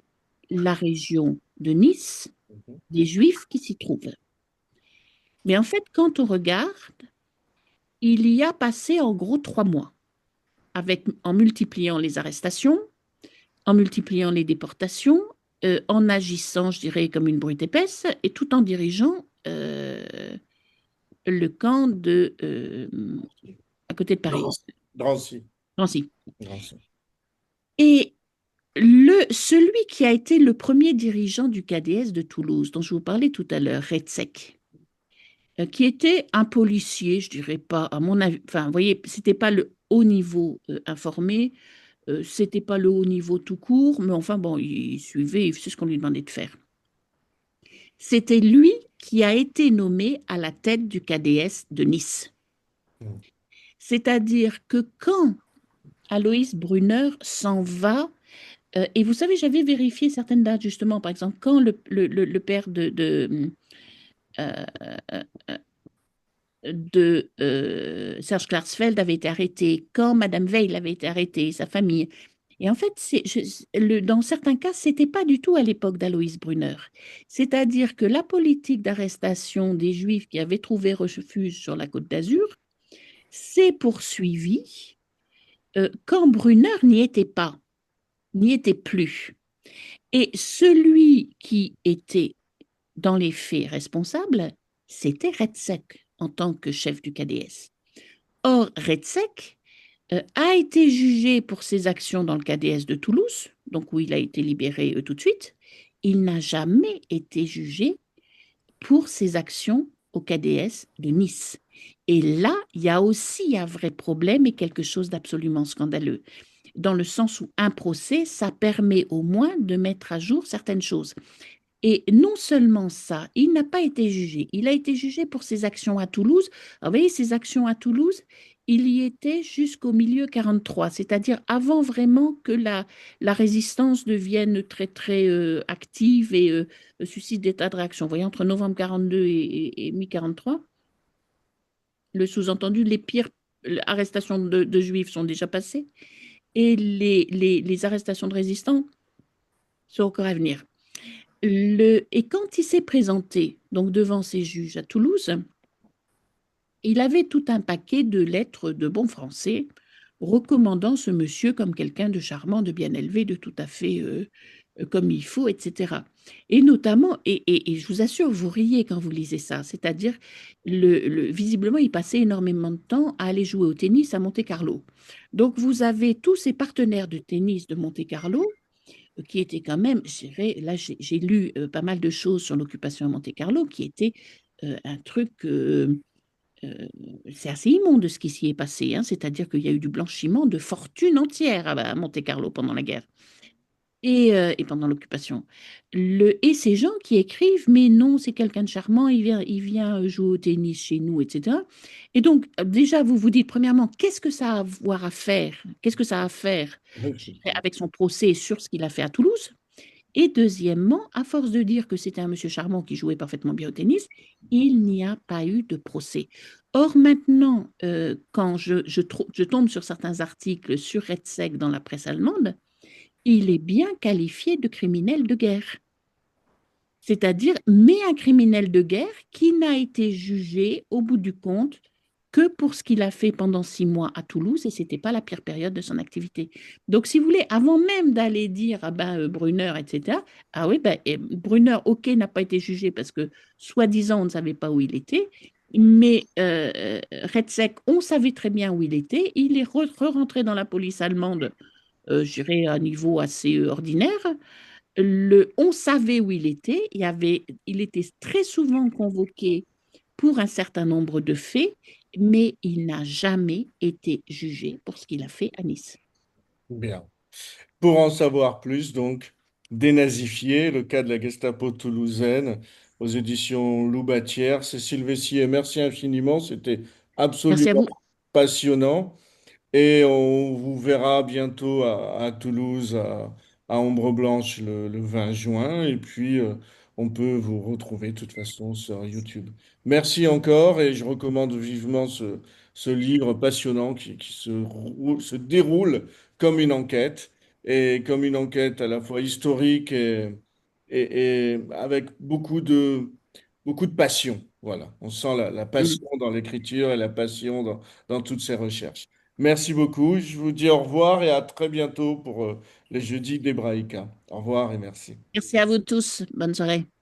B: la région de Nice des Juifs qui s'y trouvent. Mais en fait, quand on regarde, il y a passé en gros 3 mois, en multipliant les arrestations, en multipliant les déportations, en agissant, je dirais, comme une brute épaisse, et tout en dirigeant le camp à côté de Paris,
A: Drancy.
B: Drancy.
A: Drancy.
B: Et celui qui a été le premier dirigeant du KDS de Toulouse, dont je vous parlais tout à l'heure, Retzek, qui était un policier, je dirais pas, à mon avis, enfin, vous voyez, c'était pas le haut niveau informé, c'était pas le haut niveau tout court, mais enfin bon, il suivait, il faisait ce qu'on lui demandait de faire. C'était lui qui a été nommé à la tête du KDS de Nice. C'est-à-dire que quand Alois Brunner s'en va, et vous savez, j'avais vérifié certaines dates justement, par exemple, quand le père de Serge Klarsfeld avait été arrêté, quand Madame Veil avait été arrêtée, sa famille. Et en fait, dans certains cas, ce n'était pas du tout à l'époque d'Alois Brunner. C'est-à-dire que la politique d'arrestation des Juifs qui avaient trouvé refuge sur la Côte d'Azur s'est poursuivie quand Brunner n'y était pas, n'y était plus. Et celui qui était dans les faits responsable, c'était Retzek en tant que chef du KDS. Or, Retzek a été jugé pour ses actions dans le KDS de Toulouse, donc où il a été libéré tout de suite. Il n'a jamais été jugé pour ses actions au KDS de Nice. Et là, il y a aussi un vrai problème et quelque chose d'absolument scandaleux, dans le sens où un procès, ça permet au moins de mettre à jour certaines choses. Et non seulement ça, il n'a pas été jugé, il a été jugé pour ses actions à Toulouse. Alors, vous voyez, ses actions à Toulouse, il y était jusqu'au milieu 43, c'est-à-dire avant vraiment que la résistance devienne très, très active et suscite des tas de réactions. Vous voyez, entre novembre 42 et mi-43, le sous-entendu, les pires arrestations de Juifs sont déjà passées et les arrestations de résistants sont encore à venir. Et quand il s'est présenté donc devant ces juges à Toulouse, il avait tout un paquet de lettres de bon français recommandant ce monsieur comme quelqu'un de charmant, de bien élevé, de tout à fait comme il faut, etc. Et notamment, et je vous assure, vous riez quand vous lisez ça, c'est-à-dire, visiblement, il passait énormément de temps à aller jouer au tennis à Monte-Carlo. Donc, vous avez tous ces partenaires de tennis de Monte-Carlo qui était quand même, je dirais, là j'ai lu pas mal de choses sur l'occupation à Monte-Carlo, qui était un truc, c'est assez immonde ce qui s'y est passé, hein, c'est-à-dire qu'il y a eu du blanchiment de fortunes entières à Monte-Carlo pendant la guerre et pendant l'occupation. Et ces gens qui écrivent, mais non, c'est quelqu'un de charmant, il vient jouer au tennis chez nous, etc. Et donc, déjà, vous vous dites, premièrement, qu'est-ce que ça a à voir à faire? Qu'est-ce que ça a à faire avec son procès sur ce qu'il a fait à Toulouse? Et deuxièmement, à force de dire que c'était un monsieur charmant qui jouait parfaitement bien au tennis, il n'y a pas eu de procès. Or, maintenant, quand je tombe sur certains articles sur Retzek dans la presse allemande, il est bien qualifié de criminel de guerre. C'est-à-dire, mais un criminel de guerre qui n'a été jugé au bout du compte que pour ce qu'il a fait pendant 6 mois à Toulouse, et ce n'était pas la pire période de son activité. Donc, si vous voulez, avant même d'aller dire, ah ben, Brunner, etc., ah oui, ben, Brunner, ok, n'a pas été jugé parce que, soi-disant, on ne savait pas où il était, mais Retzek, on savait très bien où il était, il est rentré dans la police allemande je dirais, à un niveau assez ordinaire. On savait où il était. Il était très souvent convoqué pour un certain nombre de faits, mais il n'a jamais été jugé pour ce qu'il a fait à Nice.
A: Bien. Pour en savoir plus, donc, Dénazifié, le cas de la Gestapo toulousaine, aux éditions Loubatière. Cécile Vessier, merci infiniment. C'était
B: Merci à
A: absolument
B: vous.
A: passionnant. Et on vous verra bientôt à Toulouse, à Ombre Blanche, le 20 juin. Et puis, on peut vous retrouver de toute façon sur YouTube. Merci encore et je recommande vivement ce livre passionnant qui se déroule comme une enquête, et comme une enquête à la fois historique et avec beaucoup de passion. Voilà, on sent la
B: Mm.
A: passion dans l'écriture et la passion dans toutes ces recherches. Merci beaucoup. Je vous dis au revoir et à très bientôt pour les jeudis d'Hébraïka. Au revoir et merci.
B: Merci à vous tous. Bonne soirée.